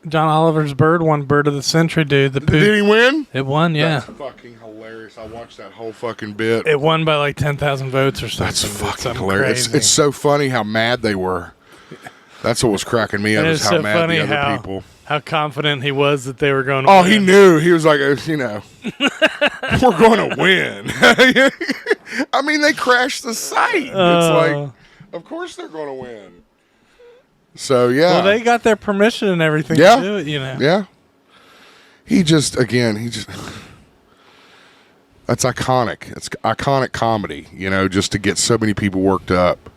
John Oliver's bird won Bird of the Century, dude. Did he win? It won, yeah. That's fucking hilarious. I watched that whole fucking bit. It won by like 10,000 votes or something. That's fucking hilarious. It's so funny how mad they were. That's what was cracking me up, is how mad the other people. How confident he was that they were going to win. Oh, he knew. He was like, you know, we're going to win. I mean, they crashed the site. It's like, of course they're going to win. So, yeah. Well, they got their permission and everything to do it, you know. Yeah. That's iconic. It's iconic comedy, you know, just to get so many people worked up.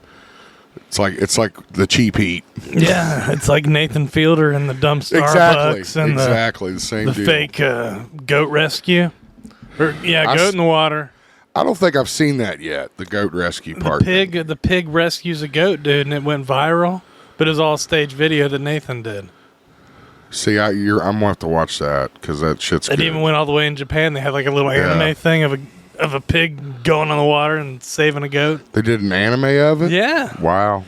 It's like the cheap heat. Yeah, it's like Nathan Fielder and the dumb Starbucks and the same the deal. fake goat rescue. Goat in the water. I don't think I've seen that yet. The goat rescue part. The pig rescues a goat, dude, and it went viral. But it was all stage video that Nathan did. See, I'm gonna have to watch that because that shit's good. It even went all the way in Japan. They had like a little anime thing of a pig going on the water and saving a goat. They did an anime of it? Yeah. Wow.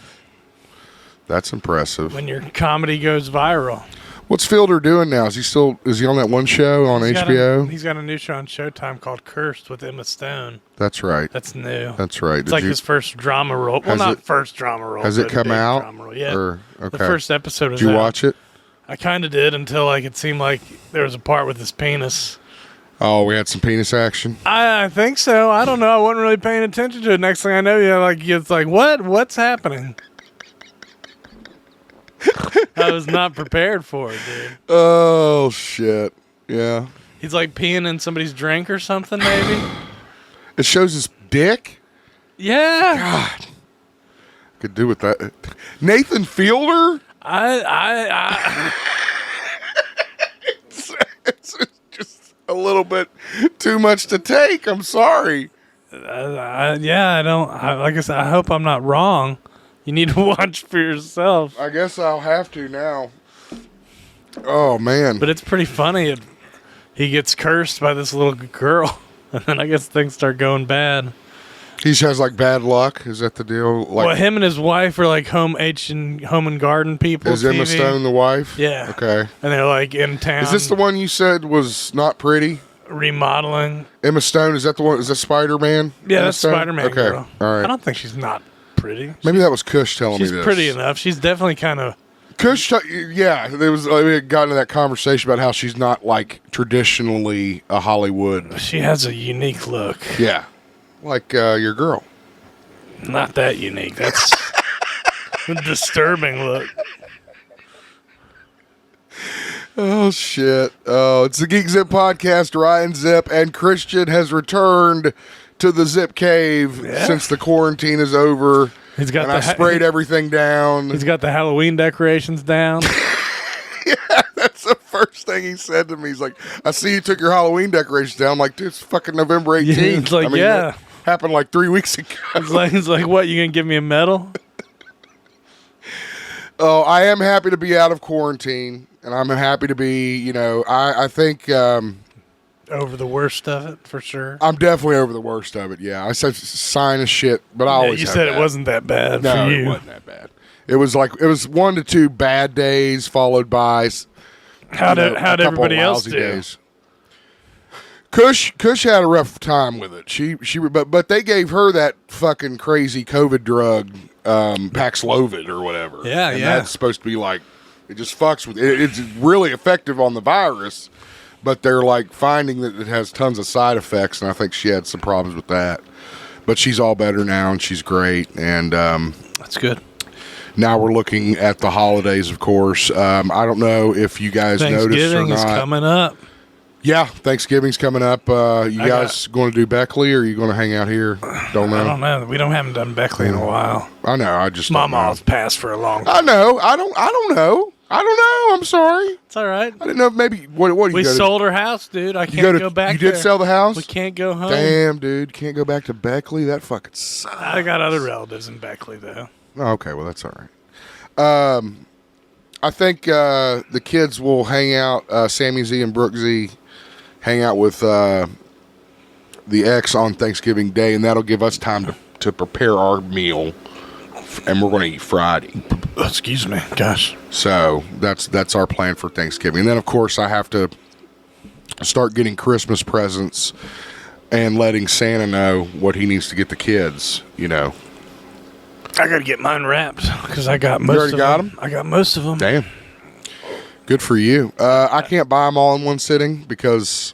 That's impressive. When your comedy goes viral. What's Fielder doing now? Is he on that one show on HBO? He's got a new show on Showtime called Cursed with Emma Stone. That's right. That's new. That's right. It's like his first drama role. Well, not first drama role. Has it come out? Drama role. Yeah. Okay. The first episode was Did you watch it? I kind of did until like it seemed like there was a part with his penis. Oh, we had some penis action? I think so. I don't know. I wasn't really paying attention to it. Next thing I know, it's like, what? What's happening? I was not prepared for it, dude. Oh, shit. Yeah. He's like peeing in somebody's drink or something, maybe? It shows his dick? Yeah. God. Could do with that. Nathan Fielder? It's just a little bit too much to take. I'm sorry. Like I said, I hope I'm not wrong. You need to watch for yourself. I guess I'll have to now. Oh, man. But it's pretty funny. He gets cursed by this little girl, and then I guess things start going bad. He has like bad luck. Is that the deal? Like, well, him and his wife are like home and garden people. Is Emma Stone the wife? Yeah. Okay. And they're like in town. Is this the one you said was not pretty? Remodeling. Emma Stone, is that the one? Is that Spider-Man? Yeah, that's Spider-Man. Okay. Girl. All right. I don't think she's not pretty. Maybe that was Kush telling me this. She's pretty enough. She's definitely kind of. Kush, yeah, we had gotten into that conversation about how she's not like traditionally a Hollywood. She has a unique look. Yeah. Like your girl. Not that unique. That's a disturbing look. Oh, shit. Oh, it's the GeekZip podcast. Ryan Zip and Christian has returned to the Zipcave since the quarantine is over. I sprayed everything down. He's got the Halloween decorations down. Yeah, that's the first thing he said to me. He's like, I see you took your Halloween decorations down. I'm like, dude, it's fucking November 18th. Yeah, it's like, that happened like 3 weeks ago. It's like, what, you going to give me a medal? Oh, I am happy to be out of quarantine, and I'm happy to be, I think... over the worst of it, for sure. I'm definitely over the worst of it, yeah. I said sinus shit, but I always you said it wasn't that bad for you. No, it wasn't that bad. It was 1 to 2 bad days followed by... How'd everybody else do? Days. Kush had a rough time with it. But they gave her that fucking crazy COVID drug, Paxlovid or whatever. Yeah, and that's supposed to be like, it just fucks with it. It's really effective on the virus, but they're like finding that it has tons of side effects, and I think she had some problems with that. But she's all better now, and she's great, and that's good. Now we're looking at the holidays, of course. I don't know if you guys noticed or not. Thanksgiving is coming up. Yeah, Thanksgiving's coming up. You guys going to do Beckley, or are you going to hang out here? Don't know. I don't know. We haven't done Beckley in a while. I know. I just Mama's passed for a long I time. know. I don't know. I'm sorry. It's all right. I didn't know if maybe what do you We go sold her house, dude. I can't go back. You did sell the house? We can't go home. Damn, dude. Can't go back to Beckley? That fucking sucks. I got other relatives in Beckley, though. Oh, okay, well, that's all right. I think the kids will hang out, Sammy Z and Brooke Z, hang out with the ex on Thanksgiving Day, and that'll give us time to prepare our meal and we're going to eat Friday. Excuse me. Gosh. So that's our plan for Thanksgiving. And then, of course, I have to start getting Christmas presents and letting Santa know what he needs to get the kids, you know. I got to get mine wrapped because I got most You already of got them. I got most of them. Damn. Good for you. I can't buy them all in one sitting because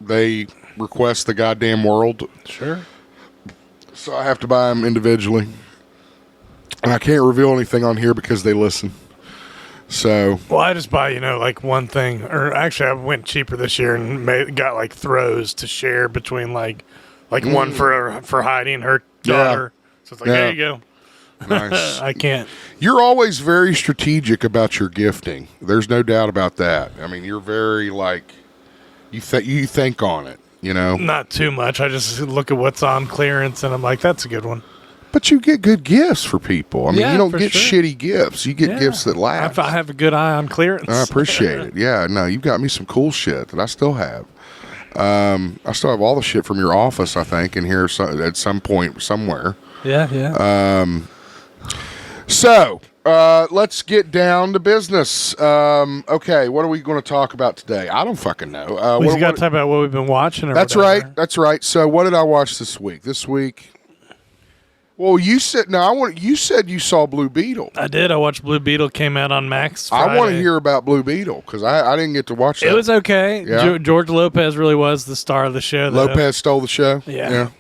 they request the goddamn world. Sure. So I have to buy them individually. And I can't reveal anything on here because they listen. So. Well, I just buy, like one thing. Or actually, I went cheaper this year and got like throws to share between like one for Heidi and her daughter. So it's like, there you go. Nice. I can't. You're always very strategic about your gifting. There's no doubt about that. I mean, you're very you think on it, you know. Not too much. I just look at what's on clearance and I'm like, that's a good one. But you get good gifts for people. I mean, you don't get sure. shitty gifts. You get gifts that last. I have a good eye on clearance. I appreciate it. Yeah, no, you've got me some cool shit that I still have. I still have all the shit from your office, I think, in here at some point somewhere. Yeah. So, let's get down to business. Okay, what are we going to talk about today? I don't fucking know. We got to talk about what we've been watching. That's whatever. right. That's right. So, what did I watch this week? Well, you said you said you saw Blue Beetle. I did. I watched Blue Beetle. Came out on Max Friday. I want to hear about Blue Beetle because I didn't get to watch that. It was okay. Yeah. George Lopez really was the star of the show. Lopez stole the show. Yeah.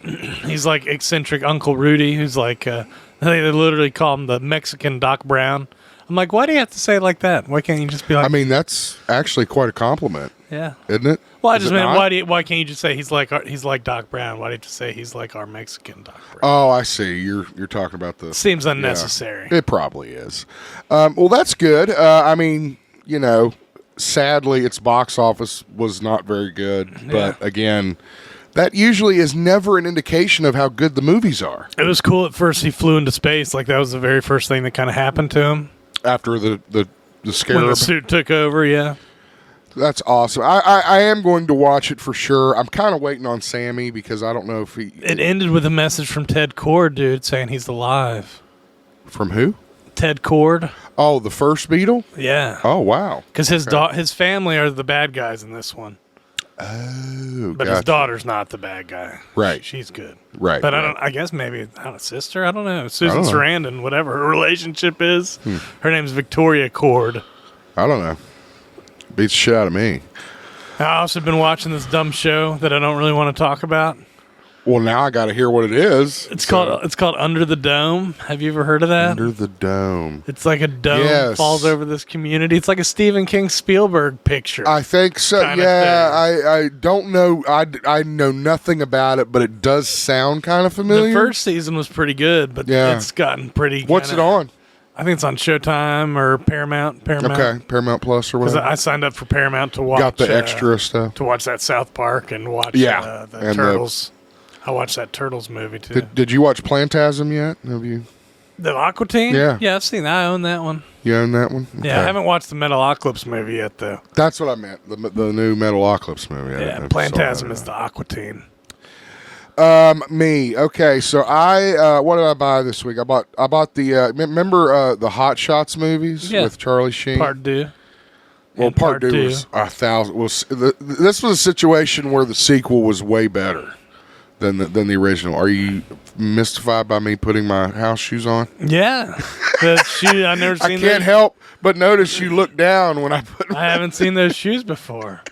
He's like eccentric Uncle Rudy, who's like they literally call him the Mexican Doc Brown. I'm like, why do you have to say it like that? Why can't you just be like? I mean, that's actually quite a compliment. Yeah. Isn't it? Well, I just meant why can't you just say he's like Doc Brown? Why do you just say he's like our Mexican Doc Brown? Oh, I see. You're talking about the. Seems unnecessary. Yeah, it probably is. Well, that's good. I mean, sadly, its box office was not very good. But again, that usually is never an indication of how good the movies are. It was cool at first. He flew into space. Like that was the very first thing that kind of happened to him after the scarab. When the suit took over. Yeah. That's awesome. I am going to watch it for sure. I'm kind of waiting on Sammy because I don't know if he. It ended with a message from Ted Cord, dude, saying he's alive. From who? Ted Cord. Oh, the first Beetle? Yeah. Oh, wow. Because his family are the bad guys in this one. Oh, but his daughter's not the bad guy. Right. She's good. Right. But right. I guess maybe a sister. I don't know. Susan Sarandon, whatever her relationship is. Her name's Victoria Cord. I don't know. Beats the shit out of me. I also been watching this dumb show that I don't really want to talk about. Well, now I got to hear what it is. It's called Under the Dome. Have you ever heard of that? Under the Dome. It's like a dome falls over this community. It's like a Stephen King Spielberg picture. I think so. Yeah, I don't know. I know nothing about it, but it does sound kind of familiar. The first season was pretty good, but it's gotten pretty. What's it on? I think it's on Showtime or Paramount. Okay, Paramount Plus or whatever. Because I signed up for Paramount to watch. Got the extra stuff. To watch that South Park and watch the Turtles. I watched that Turtles movie, too. Did you watch Plantasm yet? Have you? The Aqua Teen? Yeah. Yeah, I've seen that. I own that one. You own that one? Okay. Yeah, I haven't watched the Metalocalypse movie yet, though. That's what I meant. The new Metalocalypse movie. Yeah, Plantasm is the Aqua Teen. Me. Okay, so what did I buy this week? I bought the remember the Hot Shots movies with Charlie Sheen? Part 2. Well, part 2 was 1,000. This was a situation where the sequel was way better than the original. Are you mystified by me putting my house shoes on? Yeah, the shoe. I've never seen. I can't help but notice you look down when I put. I haven't seen those shoes before.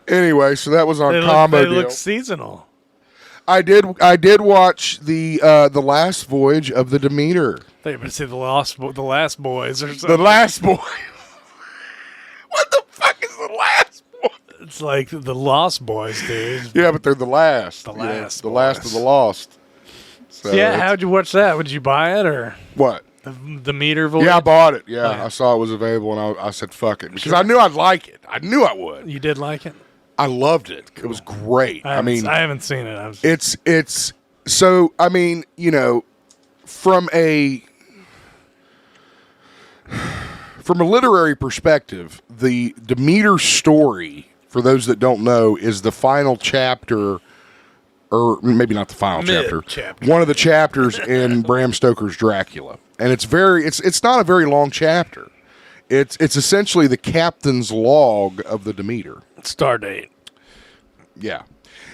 Anyway, so that was on combo. They look seasonal. I did watch the Last Voyage of the Demeter. I thought you were going to say the Last Boys or something. The Last Boy. What the fuck is the Last Boy? It's like the Lost Boys, dude. Yeah, but they're the last. The last. The last of the lost. So yeah, how'd you watch that? Would you buy it or what? The Meter Voyage? Yeah, I bought it. Yeah, I saw it was available, and I said, "Fuck it," because I knew I'd like it. I knew I would. You did like it? I loved it. Cool. It was great. I haven't seen it. It's so. I mean, from a literary perspective, the Demeter story, for those that don't know, is the final chapter or maybe not the final chapter. One of the chapters in Bram Stoker's Dracula, and it's not a very long chapter. It's essentially the captain's log of the Demeter. Stardate. Yeah.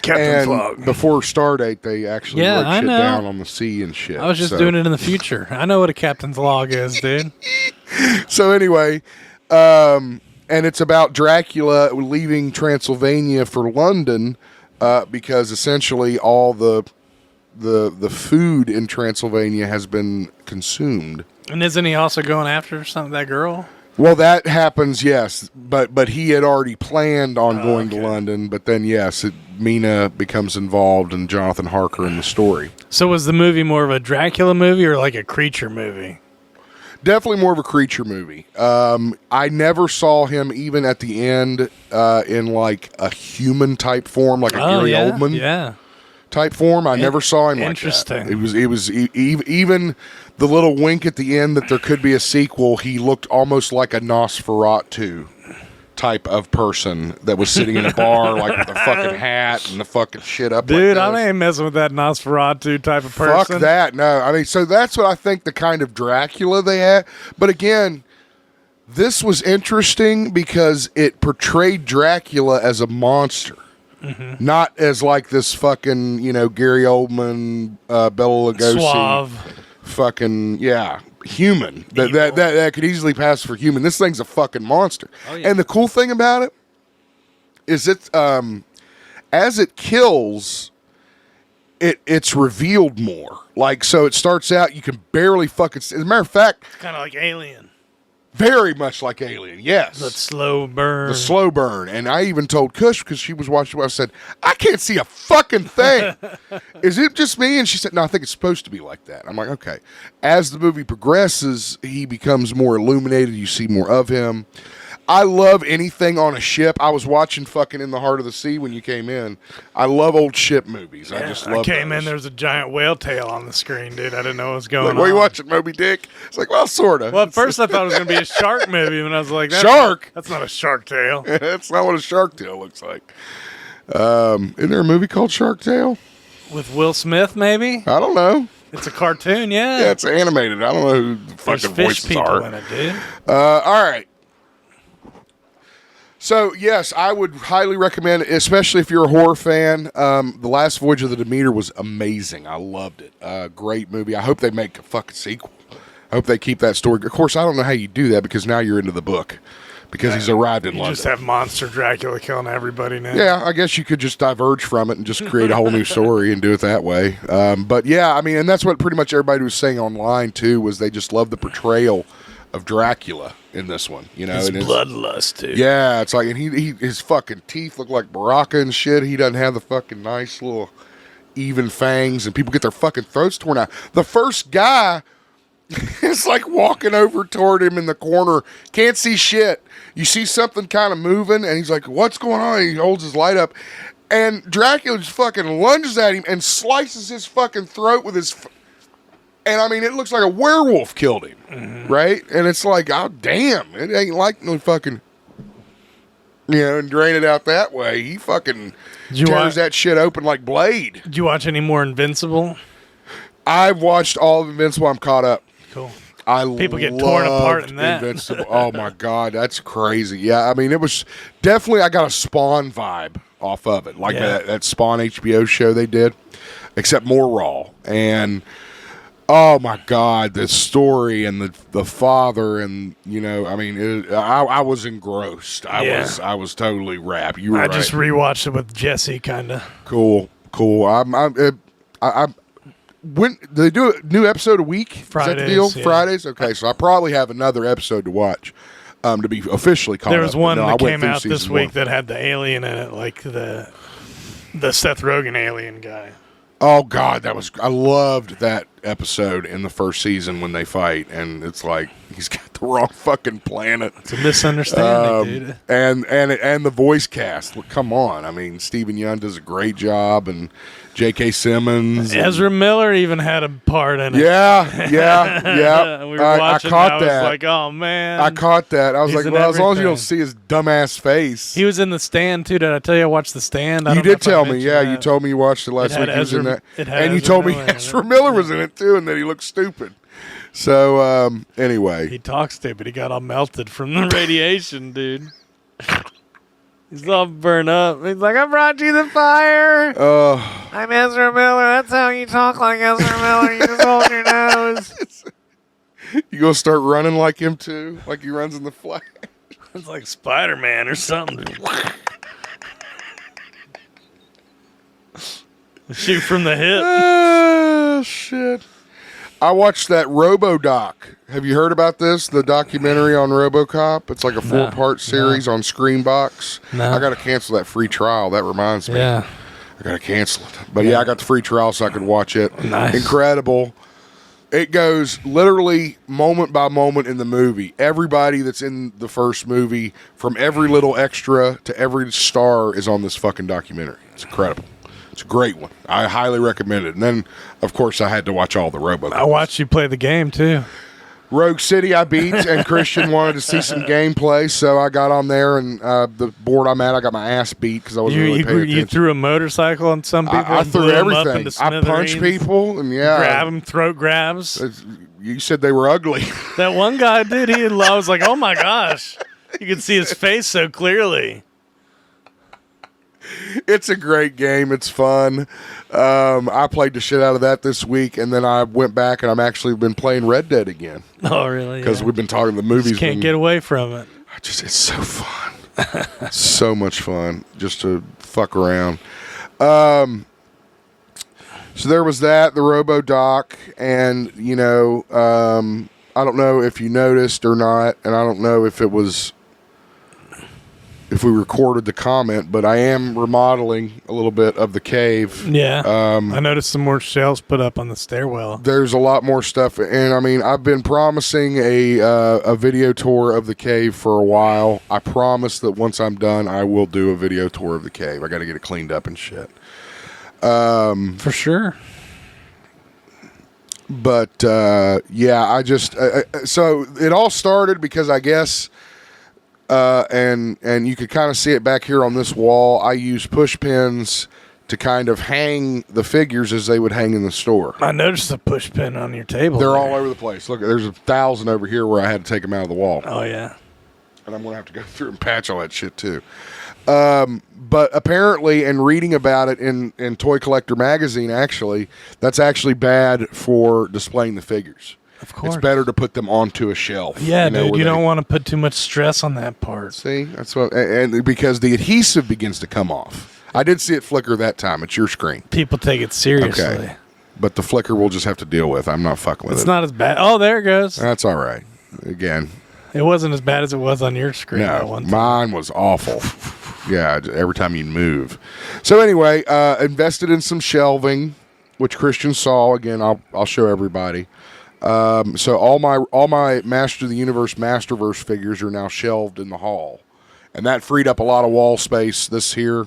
Captain's log. Before Stardate, they actually wrote shit down on the sea and shit. I was just doing it in the future. I know what a captain's log is, dude. So anyway, and it's about Dracula leaving Transylvania for London because essentially all the food in Transylvania has been consumed. And isn't he also going after that girl? Well, that happens, yes, but he had already planned on going to London. But then, yes, Mina becomes involved, and Jonathan Harker in the story. So, was the movie more of a Dracula movie or like a creature movie? Definitely more of a creature movie. I never saw him even at the end in like a human type form, like a Gary Oldman type form. I never saw him like that. It was even the little wink at the end that there could be a sequel. He looked almost like a Nosferatu type of person that was sitting in a bar, like with the fucking hat and the fucking shit up. Dude, like I ain't messing with that Nosferatu type of person. Fuck that. No, I mean, so that's what I think the kind of Dracula they had. But again, this was interesting because it portrayed Dracula as a monster. Not as like this fucking, Gary Oldman, Bela Lugosi. Suave. Fucking, human. That could easily pass for human. This thing's a fucking monster. Oh, yeah. And the cool thing about it is as it kills, it's revealed more. Like, so it starts out, you can barely fucking... As a matter of fact... It's kind of like Alien. Very much like Alien, yes. The slow burn. The slow burn. And I even told Kush, because she was watching, I said, I can't see a fucking thing. Is it just me? And she said, no, I think it's supposed to be like that. I'm like, okay. As the movie progresses, he becomes more illuminated. You see more of him. I love anything on a ship. I was watching fucking In the Heart of the Sea when you came in. I love old ship movies. I just love came those. in, there's a giant whale tail on the screen, dude. I didn't know what was going on. Were you watching Moby Dick? It's like, well, sort of. Well, at first I thought it was going to be a shark movie, and I was like, Shark? That's not a shark tail. That's not what a shark tail looks like. Isn't there a movie called Shark Tale? With Will Smith, maybe? I don't know. It's a cartoon, yeah. Yeah, it's animated. I don't know who the fucking voices are. In it, dude. All right. So, yes, I would highly recommend it, especially if you're a horror fan. The Last Voyage of the Demeter was amazing. I loved it. Great movie. I hope they make a fucking sequel. I hope they keep that story. Of course, I don't know how you do that because now you're into the book because he's arrived in London. You just have monster Dracula killing everybody now. Yeah, I guess you could just diverge from it and just create a whole new story and do it that way. But, yeah, I mean, and that's what pretty much everybody was saying online, too, was they just love the portrayal of Dracula in this one, his bloodlust too. Yeah, it's like, and his fucking teeth look like Baraka and shit. He doesn't have the fucking nice little even fangs, and people get their fucking throats torn out. The first guy is like walking over toward him in the corner, can't see shit. You see something kind of moving, and he's like, "What's going on?" And he holds his light up, and Dracula just fucking lunges at him and slices his fucking throat with his. And, I mean, it looks like a werewolf killed him, right? And it's like, oh, damn. It ain't like no fucking, and drain it out that way. He fucking tears that shit open like Blade. Did you watch any more Invincible? I've watched all of Invincible. I'm caught up. Cool. People get torn apart in that. Invincible. Oh, my God. That's crazy. Yeah, I mean, it was definitely, I got a Spawn vibe off of it. Like that Spawn HBO show they did, except more raw. And... oh my God, the story and the father and I mean, I was engrossed. I was totally wrapped. You were right. I just rewatched it with Jesse, kind of. Cool. When do they do a new episode a week? Fridays, is that the deal? Yeah. Fridays. Okay, so I probably have another episode to watch to be officially caught up. There was one that came out this week that had the alien in it, like the Seth Rogen alien guy. Oh God, I loved that episode in the first season when they fight, and it's like He's got the wrong fucking planet. It's a misunderstanding, dude. And the voice cast. Look, come on. I mean, Stephen Yeun does a great job, and J.K. Simmons. Ezra Miller even had a part in it. Yeah. We were watching. I caught I that. was like, oh man. I caught that. I was He's like, in well, as long as you everything. don't see his dumbass face. He was in The Stand too. Did I tell you I watched The Stand? You did tell me. Yeah, you told me you watched it last It had week. He was in Ezra- that. it had And you Ezra told me Miller in it. Ezra Miller was in it too, and that he looked stupid. So, anyway. He talks stupid. He got all melted from the radiation, dude. He's all burned up. He's like, I brought you the fire. I'm Ezra Miller. That's how you talk like Ezra Miller. You just hold your nose. You gonna start running like him too? Like he runs in the Flash? It's like Spider-Man or something. Shoot from the hip. Oh, shit. I watched that Robo-Doc. Have you heard about this? The documentary on RoboCop? It's like a 4-part series on Screenbox. No. I got to cancel that free trial. That reminds me. Yeah. I got to cancel it. But yeah, I got the free trial so I could watch it. Nice. Incredible. It goes literally moment by moment in the movie. Everybody that's in the first movie, from every little extra to every star, is on this fucking documentary. It's incredible. It's a great one. I highly recommend it. And then, of course, I had to watch all the RoboCop. I watched you play the game too. Rogue City I beat, and Christian wanted to see some gameplay, so I got on there, and the board I'm at, I got my ass beat because I wasn't really paying attention. You threw a motorcycle on some people. I and threw blew them up everything. into I punched smithereens. people, and yeah. Grab them, throat grabs. You said they were ugly. That one guy did. I was like, oh my gosh. You could see his face so clearly. It's a great game. It's fun. I played the shit out of that this week, and then I went back and I've actually been playing Red Dead again. Oh, really? Because we've been talking the movies. Just can't get away from it. It's so fun. So much fun just to fuck around. So there was that, the Robo-Doc, and, you know, I don't know if you noticed or not, and I don't know if it was... if we recorded the comment, but I am remodeling a little bit of the cave. Yeah. I noticed some more shelves put up on the stairwell. There's a lot more stuff. And I mean, I've been promising a video tour of the cave for a while. I promise that once I'm done, I will do a video tour of the cave. I got to get it cleaned up and shit. For sure. But, yeah, I just, so it all started because I guess, and you could kind of see it back here on this wall. I use push pins to kind of hang the figures as they would hang in the store. I noticed a push pin on your table. They're there. all over the place. Look, there's 1,000 over here where I had to take them out of the wall. Oh, yeah. And I'm going to have to go through and patch all that shit, too. But apparently, and reading about it in Toy Collector Magazine, actually, that's actually bad for displaying the figures. Of course. It's better to put them onto a shelf. Yeah, dude, you don't want to put too much stress on that part. See, that's what, and because the adhesive begins to come off. I did see it flicker that time. It's your screen. People take it seriously. Okay. But the flicker we'll just have to deal with. I'm not fucking with it. It's not as bad. Oh, there it goes. That's all right. Again. It wasn't as bad as it was on your screen. that No, one time. mine was awful. Yeah, every time you move. So anyway, invested in some shelving, which Christian saw. Again, I'll show everybody. So all my Master of the Universe Masterverse figures are now shelved in the hall, and that freed up a lot of wall space. This here,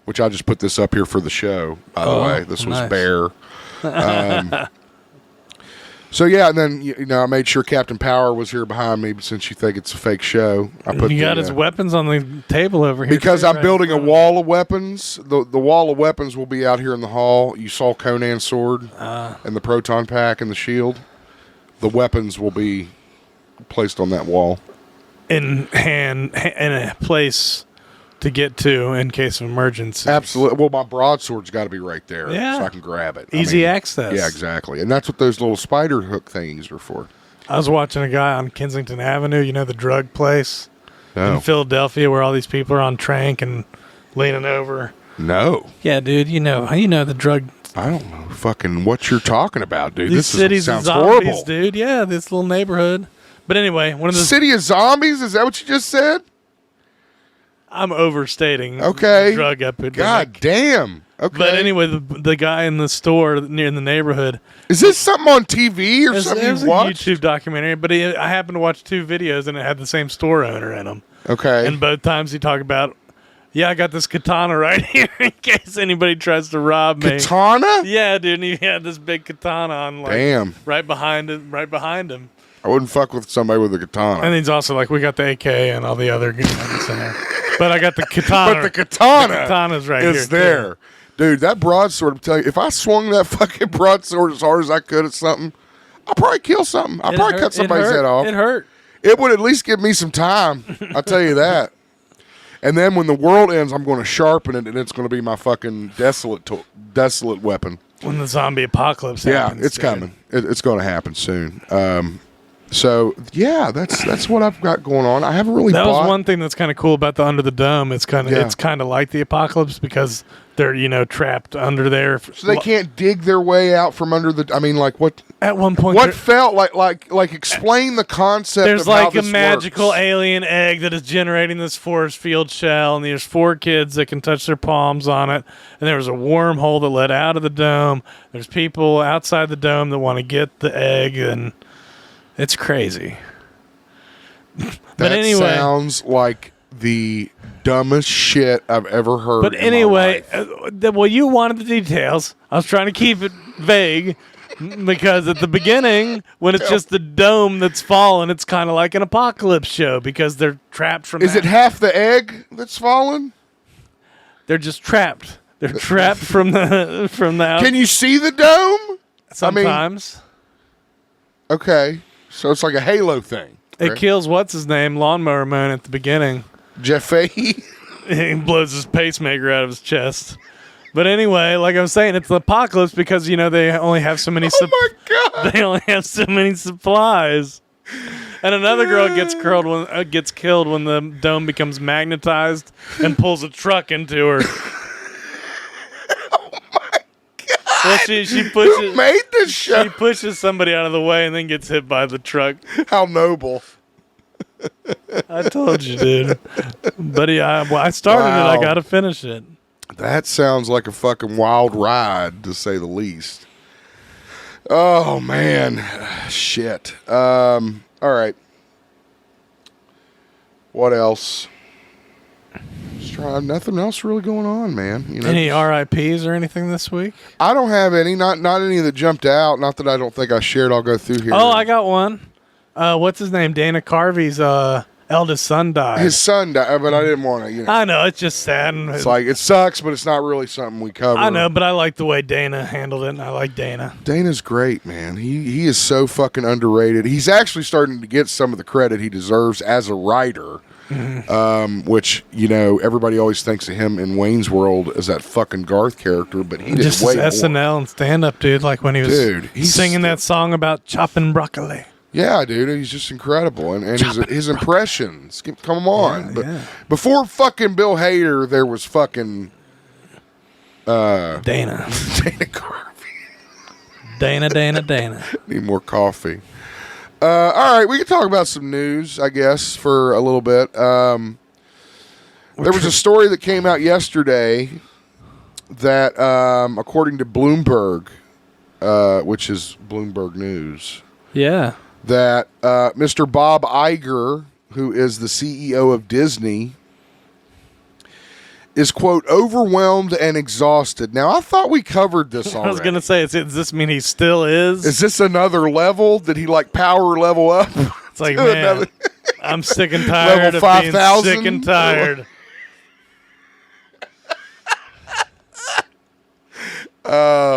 which I just put this up here for the show. By the way, this was nice. bare. So yeah, and then you know I made sure Captain Power was here behind me since you think it's a fake show. I put You got his weapons on the table over here. because too, I'm right? building a wall of weapons. The wall of weapons will be out here in the hall. You saw Conan's sword and the proton pack and the shield. The weapons will be placed on that wall. in a place to get to in case of emergency. Absolutely. Well, my broadsword's got to be right there, Yeah. so I can grab it. Easy access. Yeah, exactly. And that's what those little spider hook things are for. I was watching a guy on Kensington Avenue, you know, the drug place in No, Philadelphia where all these people are on trank and leaning over. no, Yeah, dude, you know the drug. I don't know fucking what you're talking about, dude. These This cities sounds of zombies, horrible. dude. Yeah, this little neighborhood. But anyway, one of the City of Zombies? Is that what you just said? I'm overstating. Okay. Drug epidemic. God damn. Okay. But anyway, the guy in the store near in the neighborhood. Is this something on TV or something you watched? It was a YouTube documentary, but I happened to watch 2 videos and it had the same store owner in them. Okay. And both times he talked about, yeah, I got this katana right here in case anybody tries to rob me. Katana? Yeah, dude. And he had this big katana on, like, damn, right behind him. I wouldn't fuck with somebody with a katana. And he's also like, we got the AK and all the other guns in there. But I got the katana. But the katana's right here. Is there. Too. Dude, that broadsword, I'm telling you, if I swung that fucking broadsword as hard as I could at something, I'd probably kill something. I'd probably cut somebody's head off. It hurt. It would at least give me some time. I'll tell you that. And then when the world ends, I'm going to sharpen it, and it's going to be my fucking desolate weapon. When the zombie apocalypse happens. Yeah, it's coming. It's going to happen soon. So yeah, that's what I've got going on. I haven't really. That was one thing that's kind of cool about the Under the Dome. It's kind of like the apocalypse because they're trapped under there. So they can't dig their way out from under the. I mean, like what? At one point, what felt like explain the concept. There's of how like a magical works. alien egg that is generating this force field shell, and there's 4 kids that can touch their palms on it. And there was a wormhole that led out of the dome. There's people outside the dome that want to get the egg, and it's crazy. But anyway, sounds like the dumbest shit I've ever heard. But anyway, well, you wanted the details. I was trying to keep it vague because at the beginning, when it's just the dome that's fallen, it's kind of like an apocalypse show because they're trapped from. Is it half the egg that's fallen? They're just trapped. They're trapped from the Can you see the dome? Sometimes. Okay, so it's like a Halo thing. It kills what's his name, Lawnmower Man, at the beginning. Jeff Fahey. He blows his pacemaker out of his chest. But anyway, like I was saying, it's the apocalypse because they only have so many. Oh my god! They only have so many supplies. And another girl gets killed when the dome becomes magnetized and pulls a truck into her. Oh my god! Well, she pushes. Who made this show? She pushes somebody out of the way and then gets hit by the truck. How noble! I told you, dude. Buddy, I started it. I got to finish it. That sounds like a fucking wild ride, to say the least. Oh, man. Shit. All right. What else? Just trying. Nothing else really going on, man. Any RIPs or anything this week? I don't have any. Not any that jumped out. Not that I don't think I shared. I'll go through here. Oh, I got one. What's his name? Dana Carvey's eldest son died. His son died, but I didn't want to. I know, it's just sad. It's like, it sucks, but it's not really something we cover. I know, but I like the way Dana handled it, and I like Dana. Dana's great, man. He is so fucking underrated. He's actually starting to get some of the credit he deserves as a writer. Mm-hmm. Which, everybody always thinks of him in Wayne's World as that fucking Garth character, but he did just way more. SNL and stand-up, dude, like when he was singing that song about chopping broccoli. Yeah, dude, he's just incredible, and his impressions. Come on, but before fucking Bill Hader, there was fucking Dana. Dana Carvey. Dana. Need more coffee. All right, we can talk about some news, I guess, for a little bit. There was a story that came out yesterday that, according to Bloomberg, which is Bloomberg News. Yeah. That Mr. Bob Iger, who is the CEO of Disney, is, quote, overwhelmed and exhausted. Now, I thought we covered this already. I was going to say, does this mean he still is? Is this another level? Did he, power level up? It's like, man, I'm sick and tired level of being 5,000? sick and tired.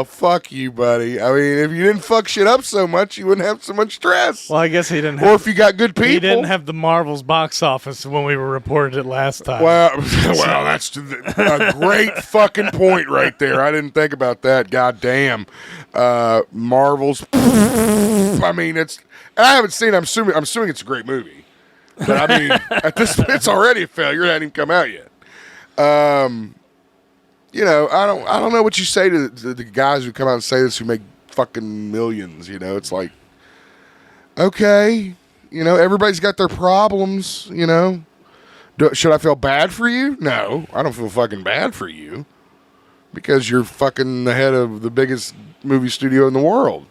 Fuck you, buddy. I mean, if you didn't fuck shit up so much, you wouldn't have so much stress. Well, I guess he didn't have... Or if you got good people. He didn't have the Marvel's box office when we reported it last time. Well, that's a great fucking point right there. I didn't think about that. God damn. Marvel's... I mean, it's... I haven't seen it. I'm assuming it's a great movie. But, I mean, at this point, it's already a failure. It hasn't even come out yet. I don't know what you say to the guys who come out and say this who make fucking millions. It's like, okay, everybody's got their problems. Should I feel bad for you? No, I don't feel fucking bad for you because you're fucking the head of the biggest movie studio in the world.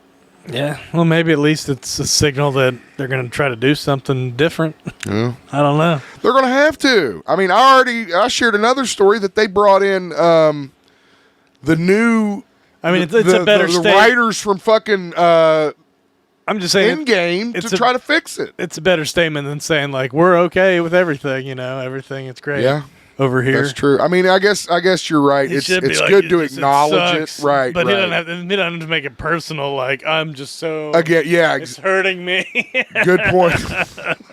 Yeah, well, maybe at least it's a signal that they're going to try to do something different. Yeah. I don't know. They're going to have to. I mean, I shared another story that they brought in the new. I mean, it's a better the writers from fucking. I'm just saying, Endgame to try to fix it. It's a better statement than saying like we're okay with everything. Everything it's great. Yeah. Over here, that's true. I mean, I guess you're right. It's like, good to acknowledge it, right? But right. He don't have to make it personal. Like I'm just so it's hurting me. Good point.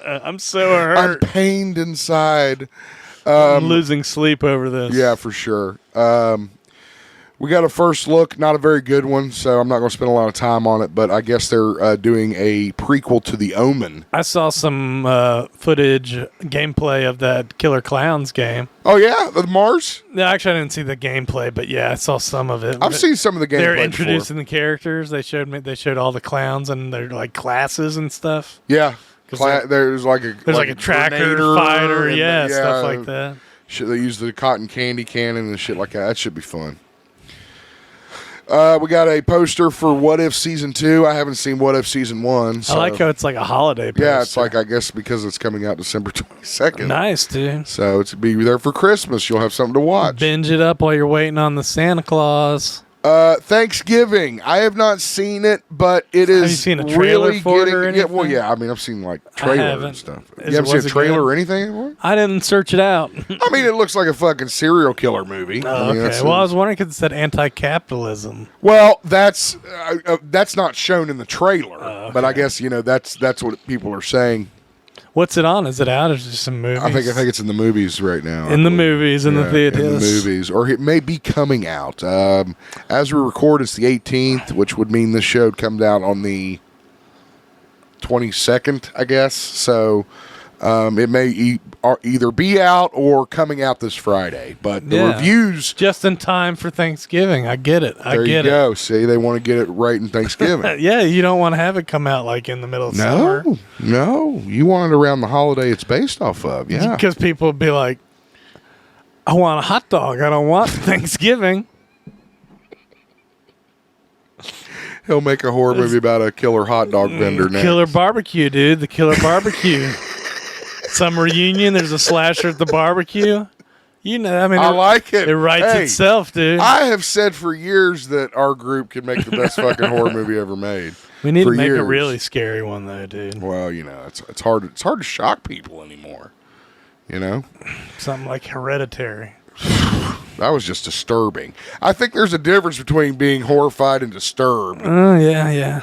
I'm so hurt. I'm pained inside. I'm losing sleep over this. Yeah, for sure. We got a first look, not a very good one, so I'm not going to spend a lot of time on it, but I guess they're doing a prequel to The Omen. I saw some footage, gameplay of that Killer Clowns game. Oh, yeah? The Mars? No, actually, I didn't see the gameplay, but yeah, I saw some of it. I've seen some of the gameplay. They're introducing the characters. They showed all the clowns and their like classes and stuff. Yeah. There's like a tracker fighter, stuff like that. Shit, they use the cotton candy cannon and shit like that. That should be fun. We got a poster for What If Season 2. I haven't seen What If Season 1. So. I like how it's like a holiday poster. Yeah, it's like, I guess, because it's coming out December 22nd. Nice, dude. So it's be there for Christmas. You'll have something to watch. Binge it up while you're waiting on the Santa Claus. Thanksgiving. I have not seen it, but it is. Have you seen a trailer really for it or getting. anything? Yeah, I mean, I've seen like trailers and stuff. You haven't seen a trailer good? or anything anymore? I didn't search it out. I mean, it looks like a fucking serial killer movie. Oh, okay. Well, I was wondering because it said anti-capitalism. Well, that's not shown in the trailer, okay. But I guess that's what people are saying. What's it on? Is it out or is it just some movies? I think it's in the movies right now. In the movies, in the theaters. In the movies. Or it may be coming out. As we record, it's the 18th, which would mean this show comes out on the 22nd, I guess. So it may either be out or coming out this Friday. But the reviews... Just in time for Thanksgiving. I get it. There you go. See, they want to get it right in Thanksgiving. Yeah, you don't want to have it come out like in the middle of summer. No. You want it around the holiday it's based off of. Yeah. Because people would be like, I want a hot dog. I don't want Thanksgiving. He'll make a horror movie about a killer hot dog vendor next. Killer barbecue, dude. The killer barbecue. Some reunion. There's a slasher at the barbecue. I like it. It writes itself, dude. I have said for years that our group could make the best fucking horror movie ever made. We need to make a really scary one, though, dude. Well, it's hard. It's hard to shock people anymore. Something like Hereditary. That was just disturbing. I think there's a difference between being horrified and disturbed. Oh yeah.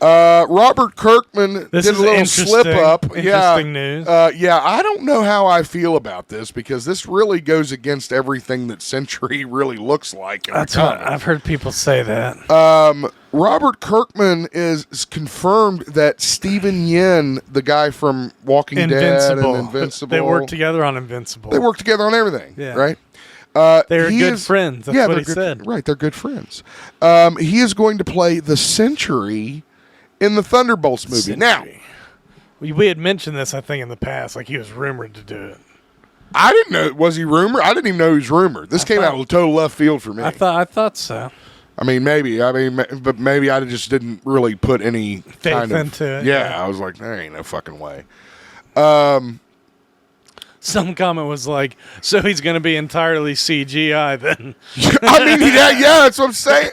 Robert Kirkman did a little slip up. Interesting news. I don't know how I feel about this because this really goes against everything that Century really looks like. That's what I've heard people say that. Robert Kirkman is confirmed that Steven Yeun, the guy from Walking Dead and Invincible, they work together on Invincible. They work together on everything, right? They're good friends. That's what he said. Right, they're good friends. He is going to play the Century in the Thunderbolts movie. Now, we had mentioned this, I think, in the past. Like he was rumored to do it. I didn't know. Was he rumored? I didn't even know he was rumored. This came out of total left field for me. I thought so. I mean, maybe. But maybe I just didn't really put any faith into it. Yeah, I was like, there ain't no fucking way. Some comment was like, so he's going to be entirely CGI then. I mean, yeah, that's what I'm saying.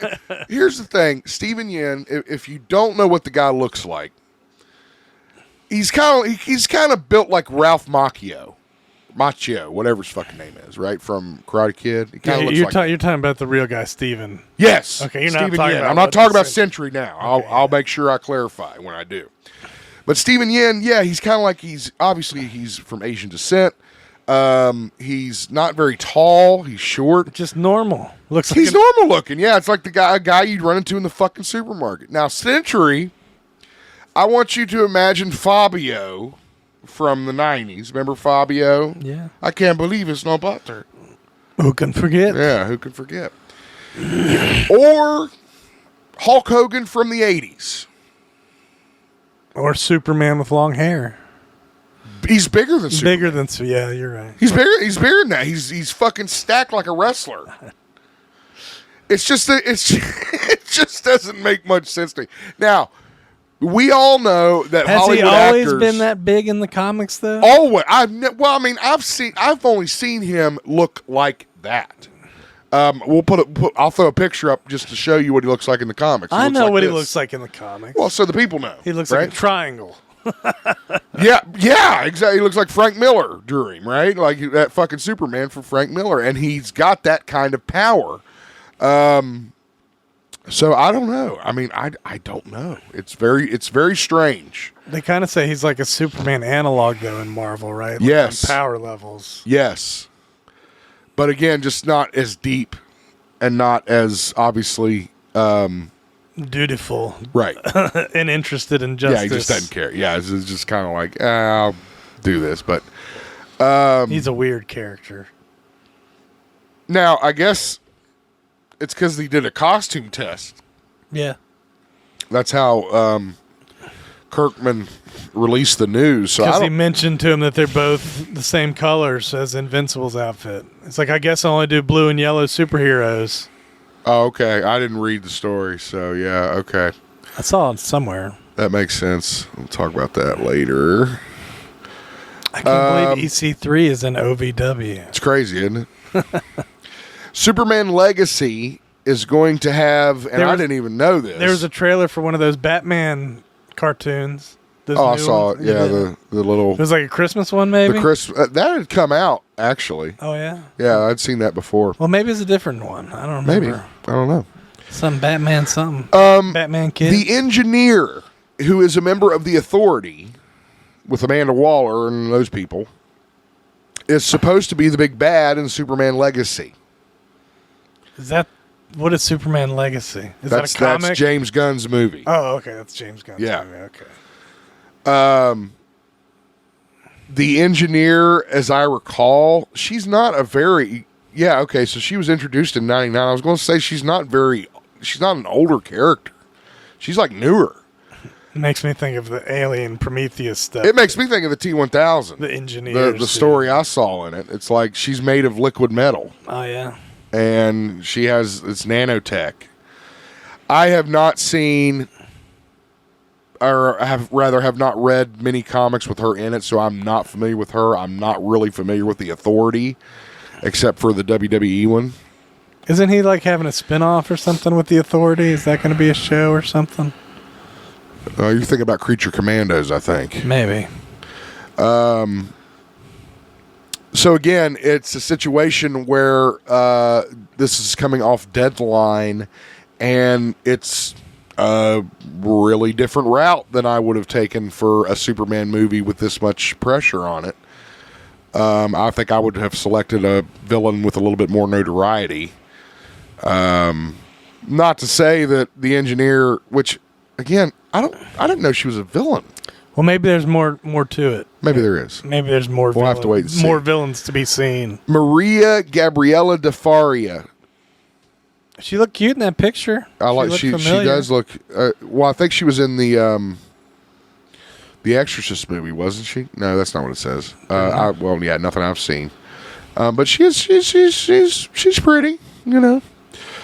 Here's the thing. Steven Yeun, if you don't know what the guy looks like, he's kind of built like Ralph Macchio, whatever his fucking name is, right? From Karate Kid. He kind of looks like you're talking about the real guy, Steven. Yes. Okay, you're Steven not talking Yeun. about I'm not talking about Century now. Okay. I'll make sure I clarify when I do. But Steven Yeun, he's kind of like he's from Asian descent. He's not very tall. He's short. Just normal. He's normal looking. Yeah, it's like a guy you'd run into in the fucking supermarket. Now, Century, I want you to imagine Fabio from the 90s. Remember Fabio? Yeah. I can't believe it's no butter. Who can forget? Yeah, who can forget? Or Hulk Hogan from the 80s. Or Superman with long hair. He's bigger than Superman. Bigger than, yeah, you're right. He's bigger than that. He's fucking stacked like a wrestler. It's just that it just doesn't make much sense to me. Now, we all know that Has Hollywood he always actors, been that big in the comics, though? Always. I've only seen him look like that. I'll throw a picture up just to show you what he looks like in the comics. I know what he looks like in the comics. Well, so the people know. He looks right? like a triangle. Yeah, exactly. He looks like Frank Miller drew him, right? Like that fucking Superman from Frank Miller, and he's got that kind of power. So I don't know. I mean, I don't know. It's very strange. They kind of say he's like a Superman analog, though, in Marvel, right? Like yes. on power levels. Yes. But again, just not as deep and not as obviously dutiful, right? And interested in justice. Yeah, he just doesn't care. Yeah, it's just kind of like I'll do this, but he's a weird character. Now, I guess it's because he did a costume test. Yeah, that's how Kirkman released the news. So because he mentioned to him that they're both the same colors as Invincible's outfit. It's like, I guess I only do blue and yellow superheroes. Oh, okay. I didn't read the story, so yeah, okay. I saw it somewhere. That makes sense. We'll talk about that later. I can't believe EC3 is in OVW. It's crazy, isn't it? Superman Legacy is going to have, and I didn't even know this. There was a trailer for one of those Batman cartoons. I saw it. Yeah, the little. It was like a Christmas one, maybe. That had come out actually. Oh yeah. Yeah, I'd seen that before. Well, maybe it's a different one. I don't remember. Maybe I don't know. Some Batman something. Batman kid. The engineer, who is a member of the Authority, with Amanda Waller and those people, is supposed to be the big bad in Superman Legacy. Is that what is Superman Legacy? Is that a comic? That's James Gunn's movie. Oh, okay, that's James Gunn's movie. Okay. The engineer, as I recall, she's not a very okay. So she was introduced in '99. I was going to say she's not an older character. She's like newer. It makes me think of the Alien Prometheus stuff. It makes me think of the T-1000. The engineer. The story I saw in it. It's like she's made of liquid metal. Oh yeah. And it's nanotech. I have not seen, or have not read many comics with her in it, so I'm not familiar with her. I'm not really familiar with the Authority, except for the WWE one. Isn't he like having a spinoff or something with the Authority? Is that going to be a show or something? You're thinking about Creature Commandos, I think. Maybe. So again, it's a situation where this is coming off Deadline, and it's a really different route than I would have taken for a Superman movie with this much pressure on it. I think I would have selected a villain with a little bit more notoriety. Not to say that the engineer, which again, I didn't know she was a villain. Well, maybe there's more to it. Maybe there is. Maybe there's more. We'll have to wait and see. More villains to be seen. Maria Gabriela de Faria. She looked cute in that picture. She does look. Well, I think she was in the Exorcist movie, wasn't she? No, that's not what it says. Nothing I've seen. But she's pretty. You know,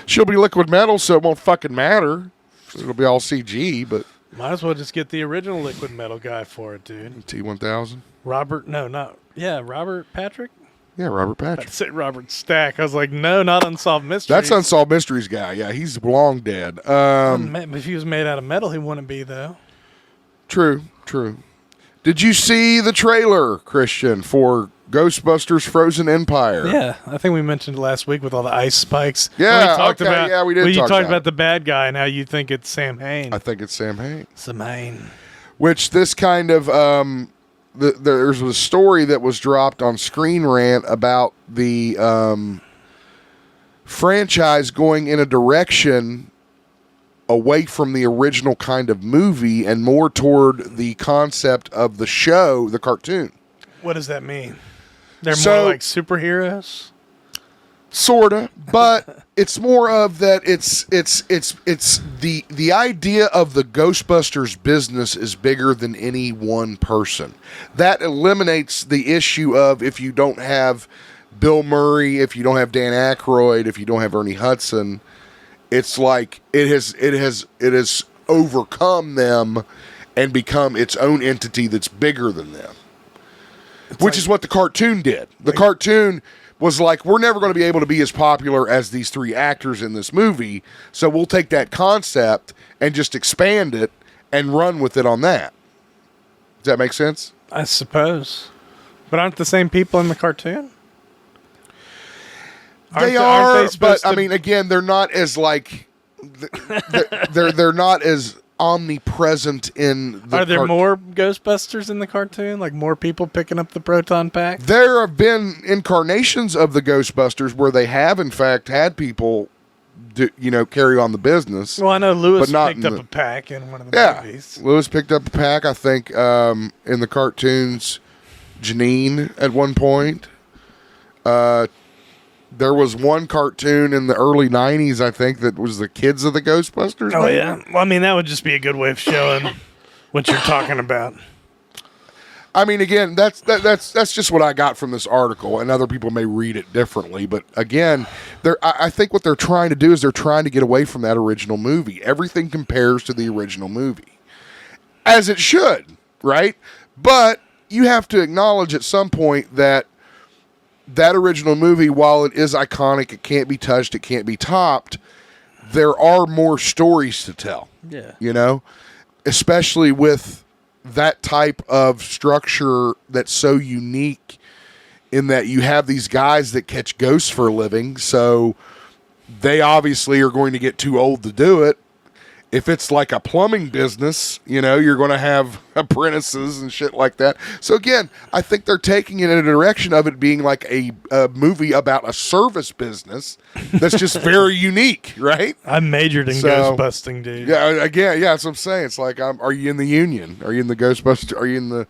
she'll be liquid metal, so it won't fucking matter. It'll be all CG, but. Might as well just get the original liquid metal guy for it, dude. T-1000? Robert Patrick? Yeah, Robert Patrick. I'd say Robert Stack. I was like, no, not Unsolved Mysteries. That's Unsolved Mysteries guy. Yeah, he's long dead. If he was made out of metal, he wouldn't be, though. True. Did you see the trailer, Christian, for Ghostbusters Frozen Empire? Yeah, I think we mentioned it last week with all the ice spikes. Yeah, we did. You talked about the bad guy and how you think it's Sam Hain. I think it's Sam Hain. Sam Hain. Which this kind of there's a story that was dropped on Screen Rant about the franchise going in a direction away from the original kind of movie and more toward the concept of the show, the cartoon. What does that mean? They're more like superheroes? Sorta, but it's more of that. It's the idea of the Ghostbusters business is bigger than any one person. That eliminates the issue of if you don't have Bill Murray, if you don't have Dan Aykroyd, if you don't have Ernie Hudson. It's like it has overcome them and become its own entity that's bigger than them. Which is what the cartoon did. The cartoon was like, we're never going to be able to be as popular as these three actors in this movie, so we'll take that concept and just expand it and run with it on that. Does that make sense? I suppose. But aren't the same people in the cartoon? They are, but I mean, again, they're not as like they're not as omnipresent in the Are there more Ghostbusters in the cartoon? Like more people picking up the proton pack? There have been incarnations of the Ghostbusters where they have, in fact, had people carry on the business. Well, I know Lewis picked up a pack in one of the movies. Lewis picked up a pack, I think, in the cartoons. Janine at one point. There was one cartoon in the early 90s, I think, that was the kids of the Ghostbusters. Oh, yeah. Well, I mean, that would just be a good way of showing what you're talking about. I mean, again, that's just what I got from this article, and other people may read it differently. But again, I think what they're trying to do is they're trying to get away from that original movie. Everything compares to the original movie, as it should, right? But you have to acknowledge at some point that original movie, while it is iconic, it can't be touched, it can't be topped, there are more stories to tell. Yeah. Especially with that type of structure that's so unique in that you have these guys that catch ghosts for a living, so they obviously are going to get too old to do it. If it's like a plumbing business, you're going to have apprentices and shit like that. So again, I think they're taking it in a direction of it being like a movie about a service business that's just very unique, right? I majored in ghost busting, dude. Yeah, again, that's what I'm saying. It's like, are you in the union? Are you in the Ghostbuster? Are you in the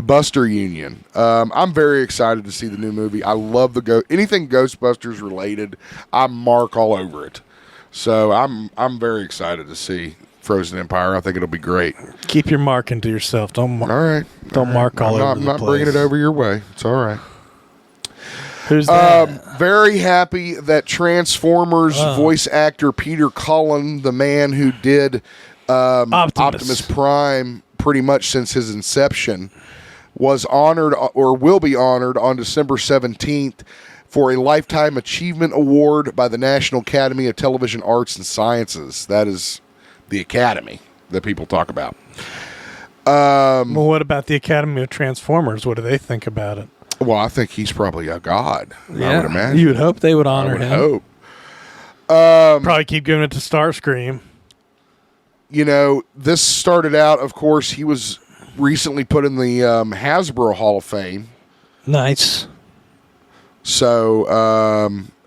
Buster Union? I'm very excited to see the new movie. I love anything Ghostbusters related. I mark all over it. So I'm very excited to see Frozen Empire. I think it'll be great. Keep your marking to yourself. Don't mark over the place. I'm not bringing it over your way. It's all right. Who's that? Very happy that Transformers voice actor Peter Cullen, the man who did Optimus Prime pretty much since his inception, was honored or will be honored on December 17th for a Lifetime Achievement Award by the National Academy of Television Arts and Sciences. That is the Academy that people talk about. Well, what about the Academy of Transformers? What do they think about it? Well, I think he's probably a god. Yeah, I would imagine. You would hope they would honor him. Hope. Probably keep giving it to Starscream. This started out, of course, he was recently put in the Hasbro Hall of Fame. Nice. So,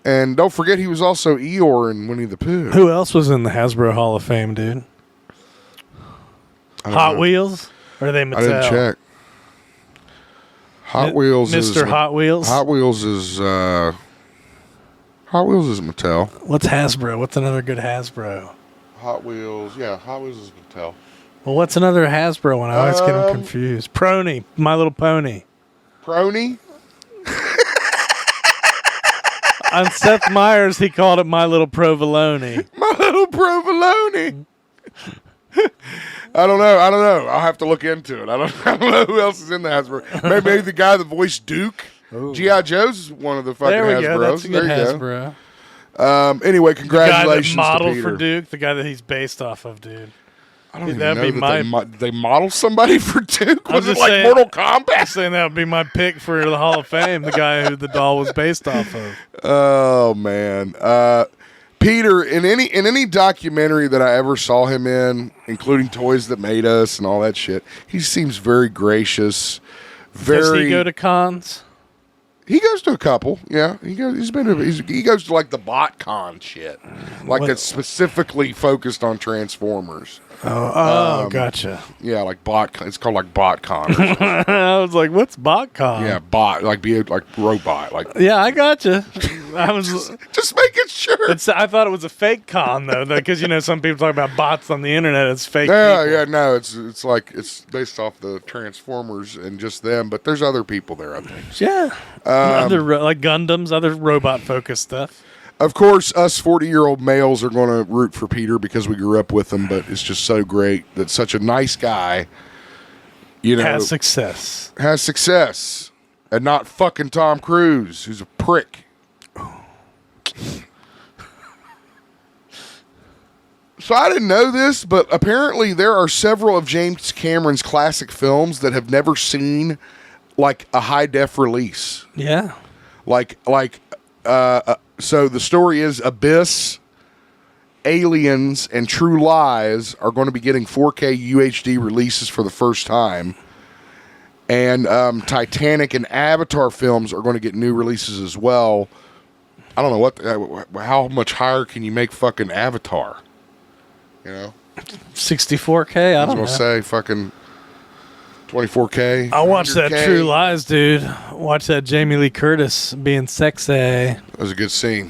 and don't forget he was also Eeyore in Winnie the Pooh. Who else was in the Hasbro Hall of Fame, dude? Hot Wheels? Or are they Mattel? I didn't check. Hot Wheels is... Mr. Hot Wheels? Hot Wheels is Mattel. What's Hasbro? What's another good Hasbro? Hot Wheels is Mattel. Well, what's another Hasbro one? I always get them confused. Prony, My Little Pony. Prony? On Seth Meyers, he called it My Little Provolone. My Little Provolone. I don't know. I'll have to look into it. I don't know who else is in the Hasbro. Maybe the guy that voiced Duke. G.I. Joe's one of the fucking Hasbros. There we go. That's a good Hasbro. Anyway, congratulations the guy that modeled to Peter. for Duke, the guy that he's based off of, dude. I don't even know that they model somebody for Duke. Was it like Mortal Kombat? I'm saying that would be my pick for the Hall of Fame, the guy who the doll was based off of. Oh, man. Peter, in any documentary that I ever saw him in, including Toys That Made Us and all that shit, he seems very gracious. Does he go to cons? He goes to a couple, yeah. He goes to like the BotCon shit, like that's specifically focused on Transformers. Gotcha. Yeah, like BotCon. It's called like BotCon. I was like, "What's BotCon?" Yeah, bot, like be like robot, like. Yeah, I gotcha. I was just making sure. I thought it was a fake con though, because some people talk about bots on the internet. It's fake. No. It's like it's based off the Transformers and just them, but there's other people there, I think. Yeah, other like Gundams, other robot focused stuff. Of course, us 40-year-old males are going to root for Peter because we grew up with him, but it's just so great that such a nice guy, has success, and not fucking Tom Cruise, who's a prick. So I didn't know this, but apparently there are several of James Cameron's classic films that have never seen like a high def release. Yeah. So the story is Abyss, Aliens, and True Lies are going to be getting 4K UHD releases for the first time. And Titanic and Avatar films are going to get new releases as well. I don't know how much higher can you make fucking Avatar? 64K. I was gonna say fucking 24K. I watched that True Lies, dude. Watch that Jamie Lee Curtis being sexy. That was a good scene.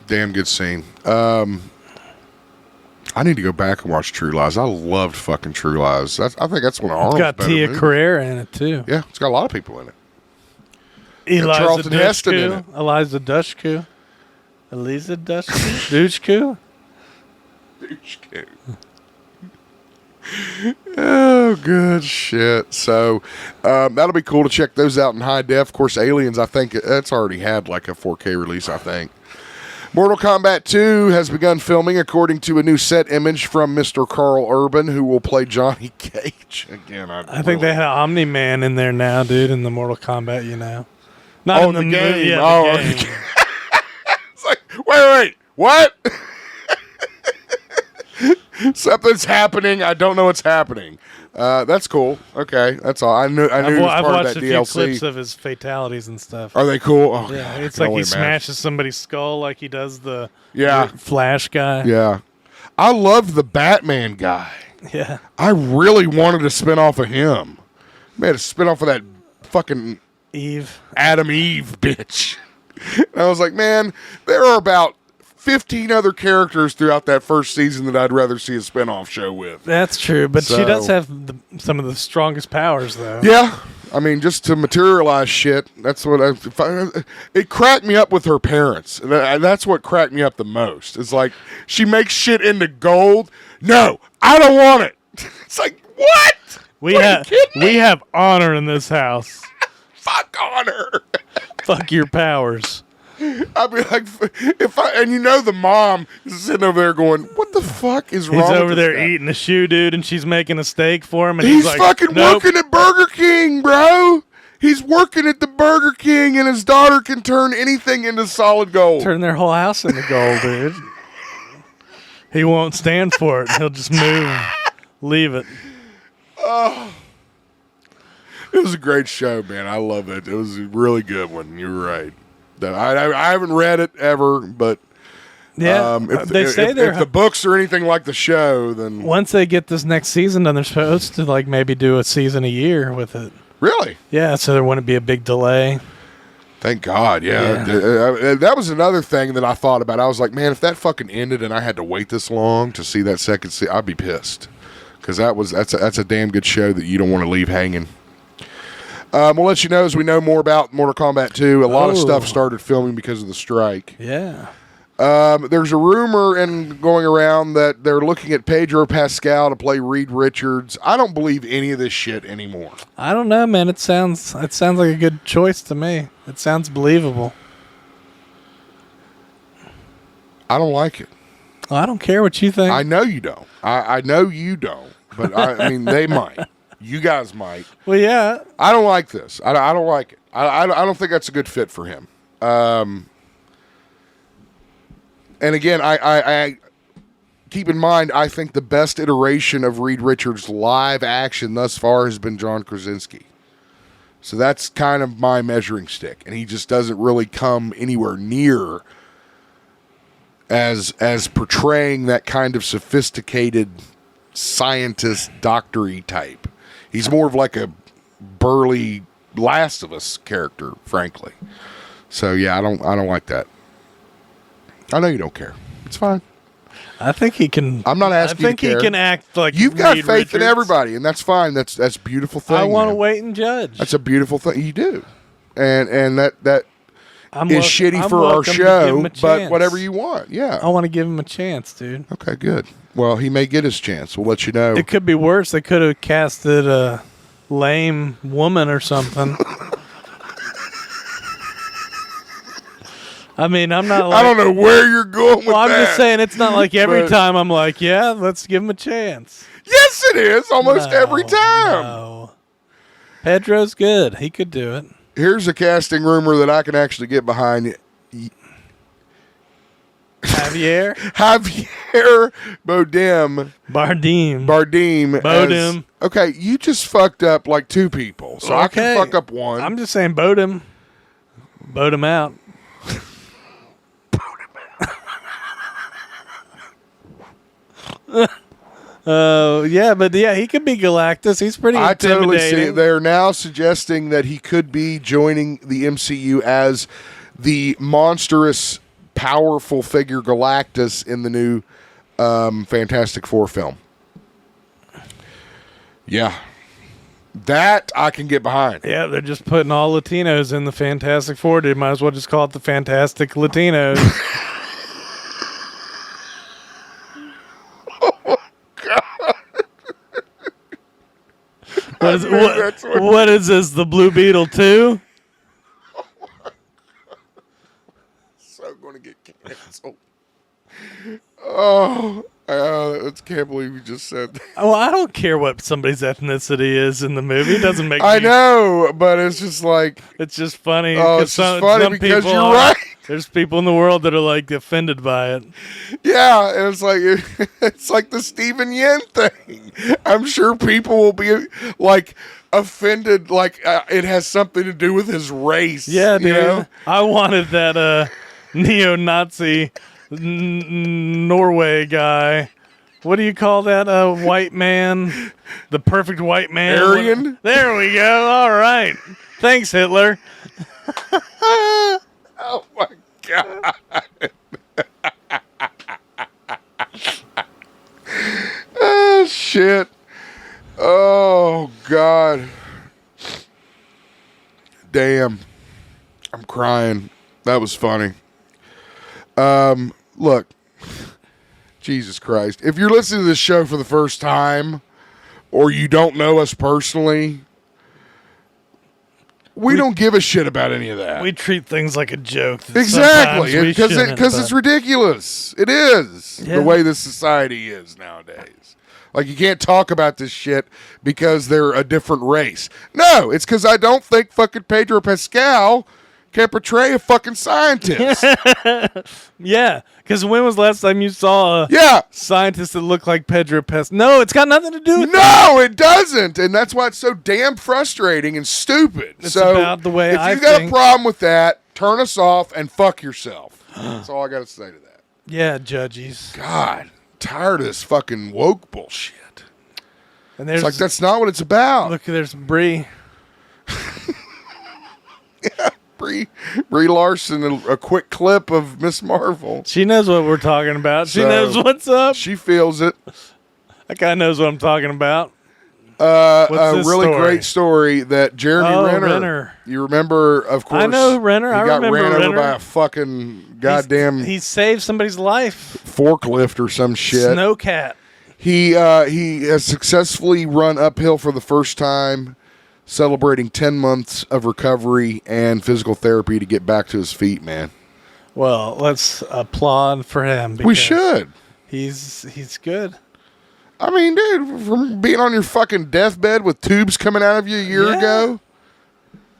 Damn good scene. I need to go back and watch True Lies. I loved fucking True Lies. I think that's one of Arnold's better movies. It's got Tia Carrere in it too. Yeah, it's got a lot of people in it. Eliza Dushku. Eliza Dushku. Oh, good shit. So that'll be cool to check those out in high def. Of course, Aliens, I think that's already had like a 4K release, I think. Mortal Kombat 2 has begun filming according to a new set image from Mr. Carl Urban, who will play Johnny Cage. Again, I think they had Omni-Man in there now, dude, in the Mortal Kombat, Not in the game. Movie, the game. It's like, wait, what? Something's happening. I don't know what's happening. That's cool. Okay, that's all. I knew he was part of that DLC. I've watched a few clips of his fatalities and stuff. Are they cool? Oh, yeah, it's like he smashes somebody's skull like he does the Flash guy. Yeah. I loved the Batman guy. Yeah. I really wanted a spin-off of him. Made a spin-off of that fucking Adam Eve bitch. And I was like, man, there are about 15 other characters throughout that first season that I'd rather see a spin-off show with. That's true, but she does have some of the strongest powers, though. Yeah. I mean, just to materialize shit, that's what it cracked me up with her parents. That's what cracked me up the most. It's like, she makes shit into gold. No, I don't want it. It's like, what? We have honor in this house. Fuck honor. Fuck your powers. I'd be like, the mom is sitting over there going, what the fuck is wrong with this He's over there guy? eating a shoe, dude, and she's making a steak for him. And he's like, fucking working at Burger King, bro. He's working at the Burger King, and his daughter can turn anything into solid gold. Turn their whole house into gold, dude. He won't stand for it. He'll just move, leave it. Oh. It was a great show, man. I love it. It was a really good one. You're right. I haven't read it ever, but if the books are anything like the show, then once they get this next season done, they're supposed to like maybe do a season a year with it. Really? Yeah, so there wouldn't be a big delay. Thank God, yeah. That was another thing that I thought about. I was like, man, if that fucking ended and I had to wait this long to see that second season, I'd be pissed. Because that's a damn good show that you don't want to leave hanging. We'll let you know as we know more about Mortal Kombat 2. A lot of stuff started filming because of the strike. Yeah. There's a rumor going around that they're looking at Pedro Pascal to play Reed Richards. I don't believe any of this shit anymore. I don't know, man. It sounds like a good choice to me. It sounds believable. I don't like it. Well, I don't care what you think. I know you don't. I know you don't. But I mean, they might. You guys might. Well, yeah. I don't like this. I don't like it. I don't think that's a good fit for him. And again, I keep in mind, I think the best iteration of Reed Richards' live action thus far has been John Krasinski. So that's kind of my measuring stick. And he just doesn't really come anywhere near as portraying that kind of sophisticated scientist, doctor-y type. He's more of like a burly Last of Us character, frankly. So yeah, I don't like that. I know you don't care. It's fine. I think he can. I'm not asking you to care. I think he can act like you've got Reed faith in Richards. everybody, and that's fine. That's a beautiful thing. I want to man. wait and judge. That's a beautiful thing. You do, and that I'm is shitty for our show. But whatever you want, yeah. I want to give him a chance, dude. Okay, good. Well, he may get his chance. We'll let you know. It could be worse. They could have casted a lame woman or something. I mean, I'm not like... I don't know where you're going with that. I'm just saying it's not like every time I'm like, yeah, let's give him a chance. Yes, it is. Almost every time. No. Pedro's good. He could do it. Here's a casting rumor that I can actually get behind. Javier? Javier Bardem. Okay, you just fucked up like 2 people. So I can fuck up 1. I'm just saying Bardem. Bardem out. He could be Galactus. He's pretty intimidating. I totally see. They're now suggesting that he could be joining the MCU as the monstrous, powerful figure Galactus in the new Fantastic Four film. Yeah. That I can get behind. Yeah, they're just putting all Latinos in the Fantastic Four. They might as well just call it the Fantastic Latinos. What is this, the Blue Beetle 2? Oh my God. So going to get canceled. Oh, I can't believe you just said that. Well, I don't care what somebody's ethnicity is in the movie. It doesn't make I know, but it's just like... It's just funny. Oh, it's just funny because you're right. There's people in the world that are like offended by it. Yeah, and it's like the Stephen Yen thing. I'm sure people will be like offended, like it has something to do with his race. Yeah, dude. You know? I wanted that neo-Nazi Norway guy. What do you call that white man? The perfect white man? Aryan? There we go. All right. Thanks, Hitler. Oh my God. Oh shit. Oh God. Damn. I'm crying. That was funny. Look. Jesus Christ. If you're listening to this show for the first time or you don't know us personally, we don't give a shit about any of that. We treat things like a joke. Exactly. Because it's ridiculous. It is the way this society is nowadays. Like, you can't talk about this shit because they're a different race. No, it's because I don't think fucking Pedro Pascal can portray a fucking scientist. Yeah, because when was the last time you saw a scientist that looked like Pedro Pascal? No, it's got nothing to do with that. No, it doesn't. And that's why it's so damn frustrating and stupid. It's about the way I think. If you got a problem with that, turn us off and fuck yourself. That's all I got to say to that. Yeah, judges. God, tired of this fucking woke bullshit. And there's, it's like, that's not what it's about. Look, there's Brie. Yeah. Brie Larson, a quick clip of Miss Marvel. She knows what we're talking about. She knows what's up. She feels it. That guy knows what I'm talking about. A really great story that Jeremy Renner. You remember, of course. I know Renner. He got ran over by a fucking goddamn. He saved somebody's life. Forklift or some shit. Snowcat. He has successfully run uphill for the first time, celebrating 10 months of recovery and physical therapy to get back to his feet, man. Well, let's applaud for him. We should. He's good. I mean, dude, from being on your fucking deathbed with tubes coming out of you a year ago,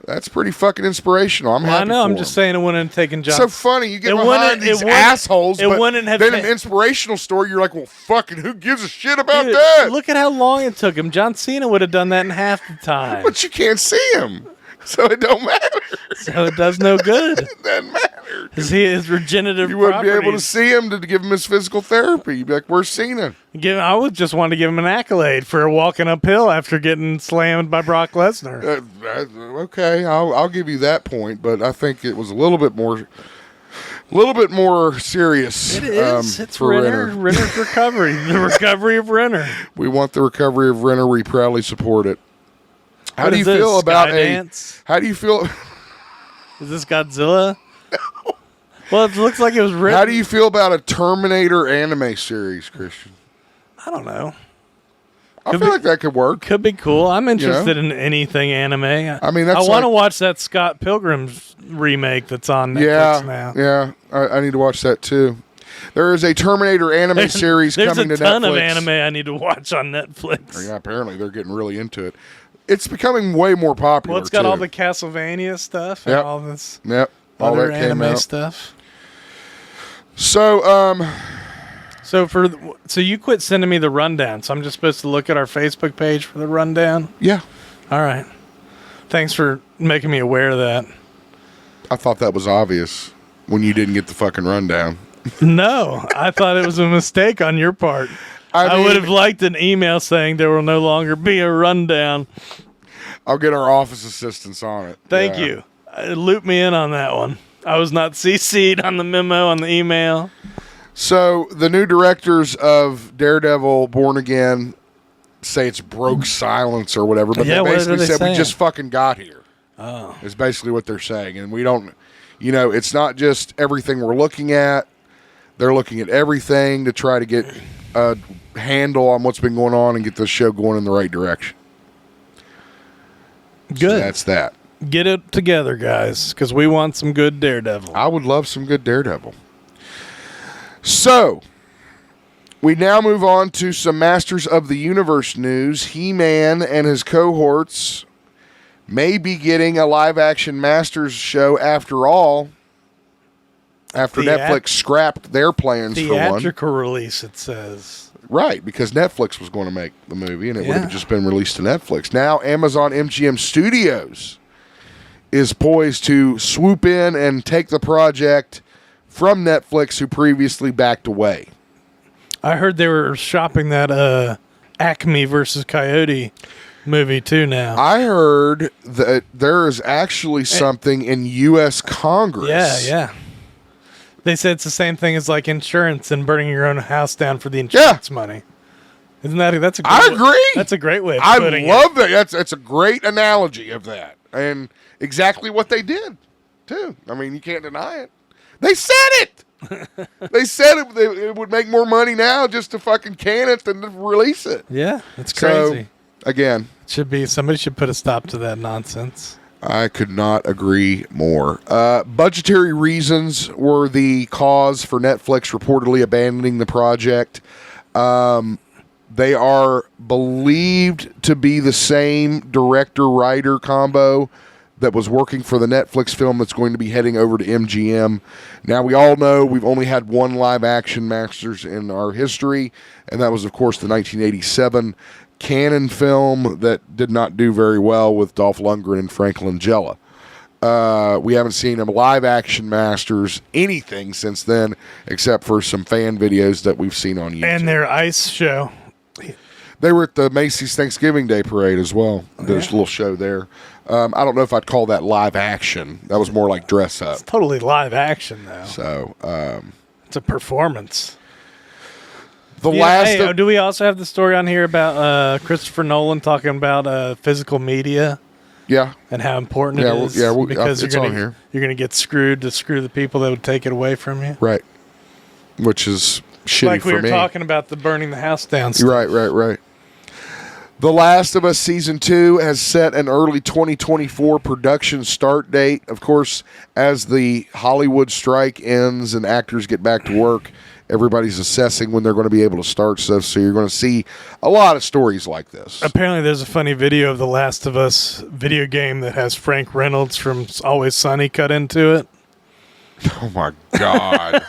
that's pretty fucking inspirational. I'm happy. I know. For I'm just saying it wouldn't have taken John. So funny. You get behind these assholes, but then an inspirational story, you're like, well, fucking, who gives a shit about that? Look at how long it took him. John Cena would have done that in half the time. But you can't see him. So it don't matter. So it does no good. It doesn't matter. His regenerative You wouldn't be able to properties. see him to give him his physical therapy. You'd be like, where's Cena? I would just want to give him an accolade for walking uphill after getting slammed by Brock Lesnar. Okay, I'll give you that point, but I think it was a little bit more serious. It is. It's for Renner. Renner's recovery. The recovery of Renner. We want the recovery of Renner. We proudly support it. How do you feel about Skydance? How do you feel? Is this Godzilla? Well, it looks like it was written. How do you feel about a Terminator anime series, Christian? I don't know. I feel like that could work. Could be cool. I'm interested in anything anime. I mean, I want to watch that Scott Pilgrim's remake that's on Netflix now. Yeah, I need to watch that too. There is a Terminator anime series coming to Netflix. There's a ton of anime I need to watch on Netflix. Yeah, apparently they're getting really into it. It's becoming way more popular. Well, it's got all the Castlevania stuff and all this other anime came out. stuff. So, so you quit sending me the rundown. So I'm just supposed to look at our Facebook page for the rundown? Yeah. All right. Thanks for making me aware of that. I thought that was obvious when you didn't get the fucking rundown. No, I thought it was a mistake on your part. I would have liked an email saying there will no longer be a rundown. I'll get our office assistants on it. Thank you. Loop me in on that one. I was not CC'd on the memo on the email. So the new directors of Daredevil Born Again say it's broke silence or whatever, but they basically said we just fucking got here. Oh. Is basically what they're saying. And we don't, it's not just everything we're looking at. They're looking at everything to try to get a handle on what's been going on and get the show going in the right direction. Good. So that's that. Get it together, guys, because we want some good Daredevil. I would love some good Daredevil. So, we now move on to some Masters of the Universe news. He-Man and his cohorts may be getting a live-action Masters show after all, after Netflix scrapped their plans for one. Theatrical release, it says. Right, because Netflix was going to make the movie, and it would have just been released to Netflix. Now, Amazon MGM Studios is poised to swoop in and take the project from Netflix, who previously backed away. I heard they were shopping that Acme versus Coyote movie too now. I heard that there is actually something in U.S. Congress. Yeah. They said it's the same thing as like insurance and burning your own house down for the insurance money. Isn't that's a great I agree. That's a great way of putting it. I love that. That's a great analogy of that. And exactly what they did, too. I mean, you can't deny it. They said it. They said it would make more money now just to fucking can it than to release it. Yeah, it's crazy. So, again, somebody should put a stop to that nonsense. I could not agree more. Budgetary reasons were the cause for Netflix reportedly abandoning the project. They are believed to be the same director-writer combo that was working for the Netflix film that's going to be heading over to MGM. Now, we all know we've only had one live-action Masters in our history, and that was, of course, the 1987 canon film that did not do very well with Dolph Lundgren and Frank Langella. We haven't seen a live-action Masters anything since then, except for some fan videos that we've seen on YouTube. And their ice show. They were at the Macy's Thanksgiving Day Parade as well. There's a little show there. I don't know if I'd call that live action. That was more like dress up. It's totally live action, though. So it's a performance. Do we also have the story on here about Christopher Nolan talking about physical media? Yeah. And how important it is. Because it's on here. You're going to get screwed to screw the people that would take it away from you. Right. Which is shitty like for me. we were talking about the burning the house down stuff. Right. The Last of Us Season 2 has set an early 2024 production start date. Of course, as the Hollywood strike ends and actors get back to work, everybody's assessing when they're going to be able to start stuff. So you're going to see a lot of stories like this. Apparently, there's a funny video of The Last of Us video game that has Frank Reynolds from Always Sunny cut into it. Oh, my God.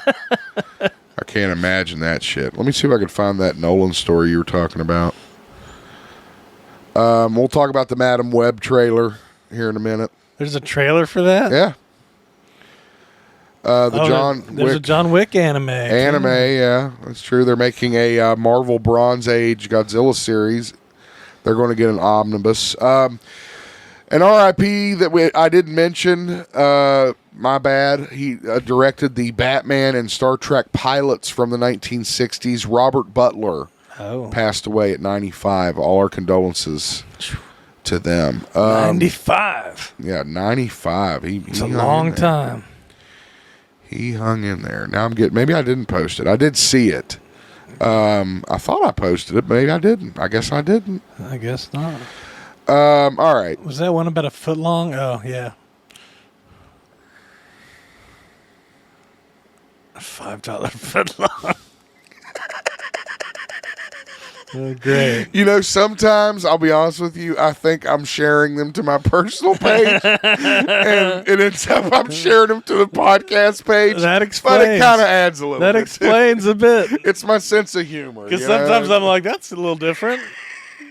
I can't imagine that shit. Let me see if I can find that Nolan story you were talking about. We'll talk about the Madam Web trailer. here in a minute. There's a trailer for that? Yeah. There's a John Wick anime. Yeah, that's true. They're making a Marvel Bronze Age Godzilla series. They're going to get an omnibus. An RIP that I didn't mention. My bad. He directed the Batman and Star Trek pilots from the 1960s. Robert Butler passed away at 95. All our condolences to them. 95. Yeah, 95. It's a long time. He hung in there. Now maybe I didn't post it. I did see it. I thought I posted it, but maybe I didn't. I guess I didn't. I guess not. All right. Was that one about a foot long? Oh, yeah. A $5 foot long. Oh, great. You know, sometimes, I'll be honest with you, I think I'm sharing them to my personal page. and it ends up I'm sharing them to the podcast page. That explains. But it kind of adds a little bit. That explains a bit. It's my sense of humor. Because sometimes I'm like, that's a little different.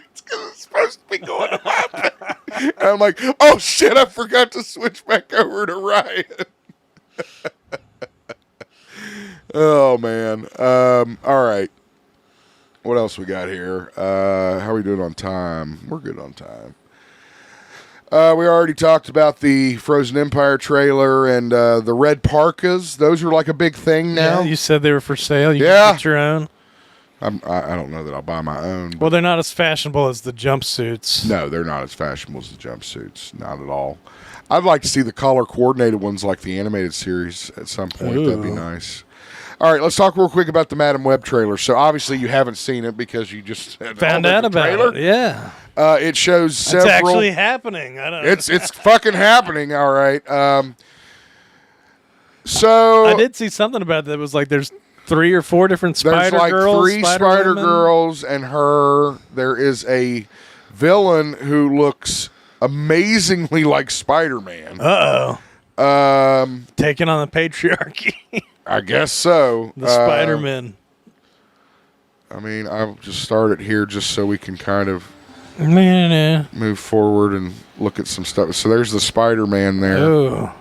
It's because it's supposed to be going to my page. And I'm like, oh, shit, I forgot to switch back over to Ryan. Oh, man. All right. What else we got here? How are we doing on time? We're good on time. We already talked about the Frozen Empire trailer and the red parkas. Those are like a big thing now. Yeah, you said they were for sale. You can get your own. I don't know that I'll buy my own. Well, they're not as fashionable as the jumpsuits. No, they're not as fashionable as the jumpsuits. Not at all. I'd like to see the color-coordinated ones like the animated series at some point. Ooh. That'd be nice. All right, let's talk real quick about the Madam Web trailer. So obviously you haven't seen it because you just found out about it. Yeah, it shows several. It's actually happening. I don't know. It's fucking happening. All right. So I did see something about that. It was like there's 3 or 4 different Spider Girls. There's like 3 Spider Girls and her. There is a villain who looks amazingly like Spider-Man. Taking on the patriarchy. I guess so. The Spider-Man. I mean, I'll just start it here just so we can kind of move forward and look at some stuff. So there's the Spider-Man there. Oh,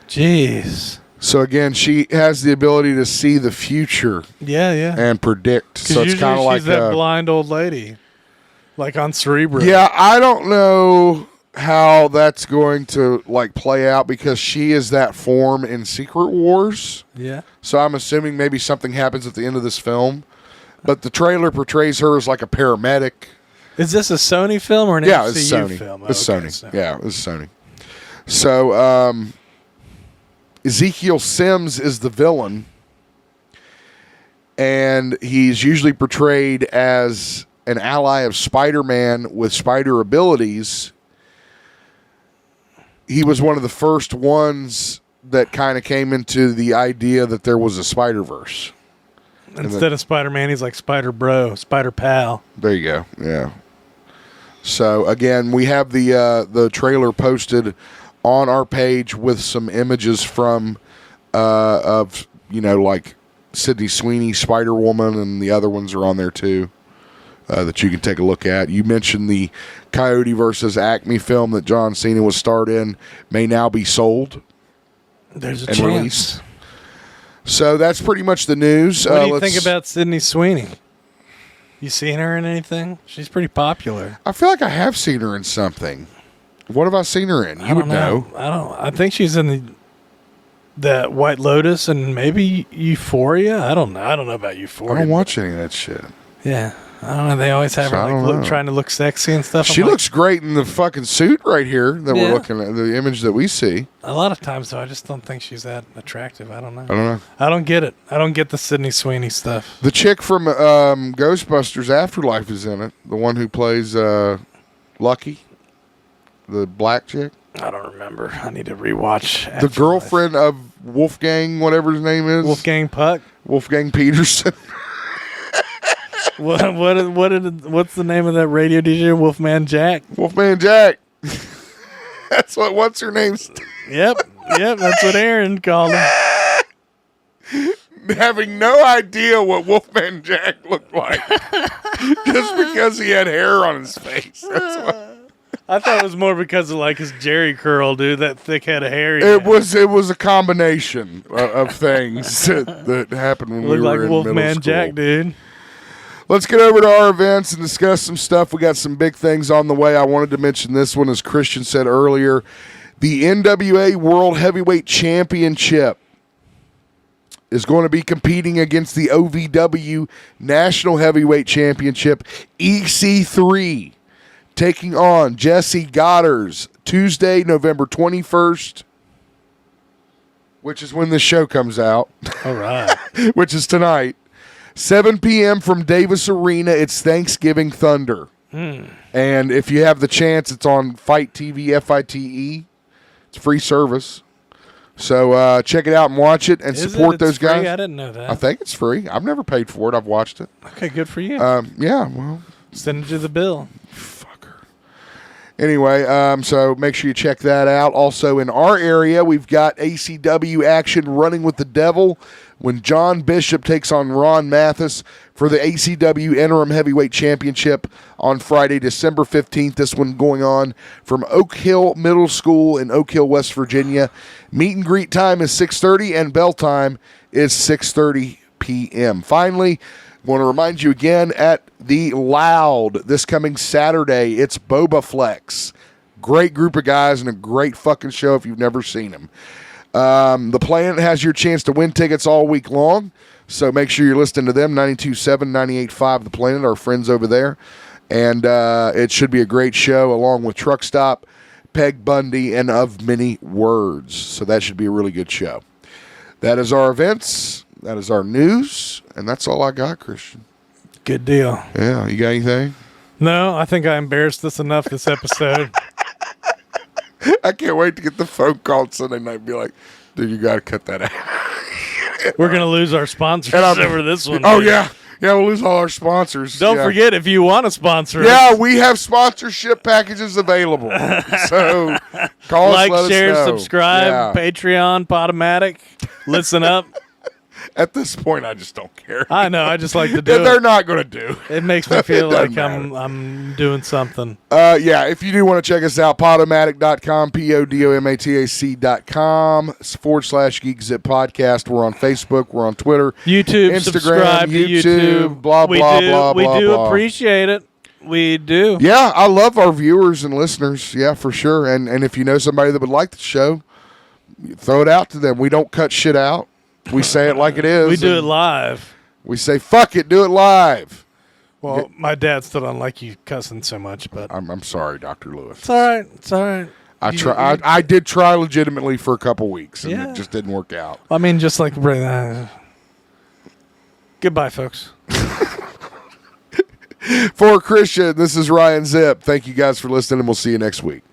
jeez. So again, she has the ability to see the future. Yeah. And predict. So it's kind of like she's that blind old lady, like on Cerebro. Yeah, I don't know how that's going to like play out because she is that form in Secret Wars. Yeah. So I'm assuming maybe something happens at the end of this film, but the trailer portrays her as like a paramedic. Is this a Sony film or an MCU film? It's Sony. So. Yeah, it's Sony. So Ezekiel Sims is the villain, and he's usually portrayed as an ally of Spider-Man with spider abilities. He was one of the first ones that kind of came into the idea that there was a Spider-Verse. Instead of Spider-Man, he's like Spider-Bro, Spider-Pal. There you go. Yeah. So, again, we have the trailer posted on our page with some images from, of, like Sydney Sweeney, Spider-Woman, and the other ones are on there too. That you can take a look at. You mentioned the Coyote versus Acme film that John Cena was starred in may now be sold. There's a chance. Released. So that's pretty much the news. What do you think about Sydney Sweeney? You seen her in anything? She's pretty popular. I feel like I have seen her in something. What have I seen her in? You would know. I think she's in the White Lotus and maybe Euphoria. I don't know. I don't know about Euphoria. I don't watch any of that shit. Yeah. I don't know. They always have her trying to look sexy and stuff. She looks great in the fucking suit right here that we're looking at, the image that we see. A lot of times, though, I just don't think she's that attractive. I don't know. I don't get it. I don't get the Sydney Sweeney stuff. The chick from Ghostbusters Afterlife is in it. The one who plays Lucky, the black chick. I don't remember. I need to rewatch Afterlife. The girlfriend of Wolfgang, whatever his name is. Wolfgang Puck? Wolfgang Peterson. What's the name of that radio DJ? Wolfman Jack. Wolfman Jack. That's what's her name? Yep. That's what Aaron called him. Having no idea what Wolfman Jack looked like, just because he had hair on his face. That's what. I thought it was more because of like his Jerry curl, dude. That thick head of hair. It was a combination of things that happened when we Looked were like in Wolfman middle school. Jack, dude. Let's get over to our events and discuss some stuff. We got some big things on the way. I wanted to mention this one, as Christian said earlier. The NWA World Heavyweight Championship is going to be competing against the OVW National Heavyweight Championship, EC3, taking on Jesse Goddard's Tuesday, November 21st, which is when this show comes out. All right. Which is tonight. 7 p.m. from Davis Arena. It's Thanksgiving Thunder. And if you have the chance, it's on Fight TV, FITE. It's free service. So check it out and watch it and support those guys. Free? I didn't know that. I think it's free. I've never paid for it. I've watched it. Okay, good for you. Yeah, well. Send it to the bill. Fucker. Anyway, so make sure you check that out. Also, in our area, we've got ACW action Running with the Devil when John Bishop takes on Ron Mathis for the ACW Interim Heavyweight Championship on Friday, December 15th. This one going on from Oak Hill Middle School in Oak Hill, West Virginia. Meet and greet time is 6:30 and bell time is 6:30 p.m. Finally, I want to remind you again, at the Loud this coming Saturday, it's Boba Flex. Great group of guys and a great fucking show if you've never seen them. The Planet has your chance to win tickets all week long, so make sure you're listening to them, 92.7, 98.5 The Planet, our friends over there. And it should be a great show, along with Truck Stop, Peg Bundy, and Of Many Words. So that should be a really good show. That is our events. That is our news. And that's all I got, Christian. Good deal. Yeah, you got anything? No, I think I embarrassed us enough this episode. I can't wait to get the phone call Sunday night and be like, dude, you got to cut that out. We're going to lose our sponsors over this one. Oh, dude. yeah. Yeah, we'll lose all our sponsors. Don't forget, if you want to sponsor us. Yeah, we have sponsorship packages available. So call us, let share, us know. subscribe, Patreon, Podomatic. Listen up. At this point, I just don't care. I know. I just like to do it. They're not going to do. It makes me feel like I'm doing something. Yeah, if you do want to check us out, Podomatic.com, Podomatac.com /GeekZip podcast. We're on Facebook. We're on Twitter. YouTube, Instagram, subscribe to YouTube. Blah, blah, blah, we blah, do blah. appreciate it. We do. Yeah, I love our viewers and listeners. Yeah, for sure. And if you know somebody that would like the show, throw it out to them. We don't cut shit out. We say it like it is. We do it live. We say, fuck it, do it live. Well, my dad still don't like you cussing so much, but I'm sorry, Dr. Lewis. It's all right. It's all right. I did try legitimately for a couple weeks, and it just didn't work out. I mean, just like goodbye, folks. For Christian, this is Ryan Zip. Thank you guys for listening, and we'll see you next week.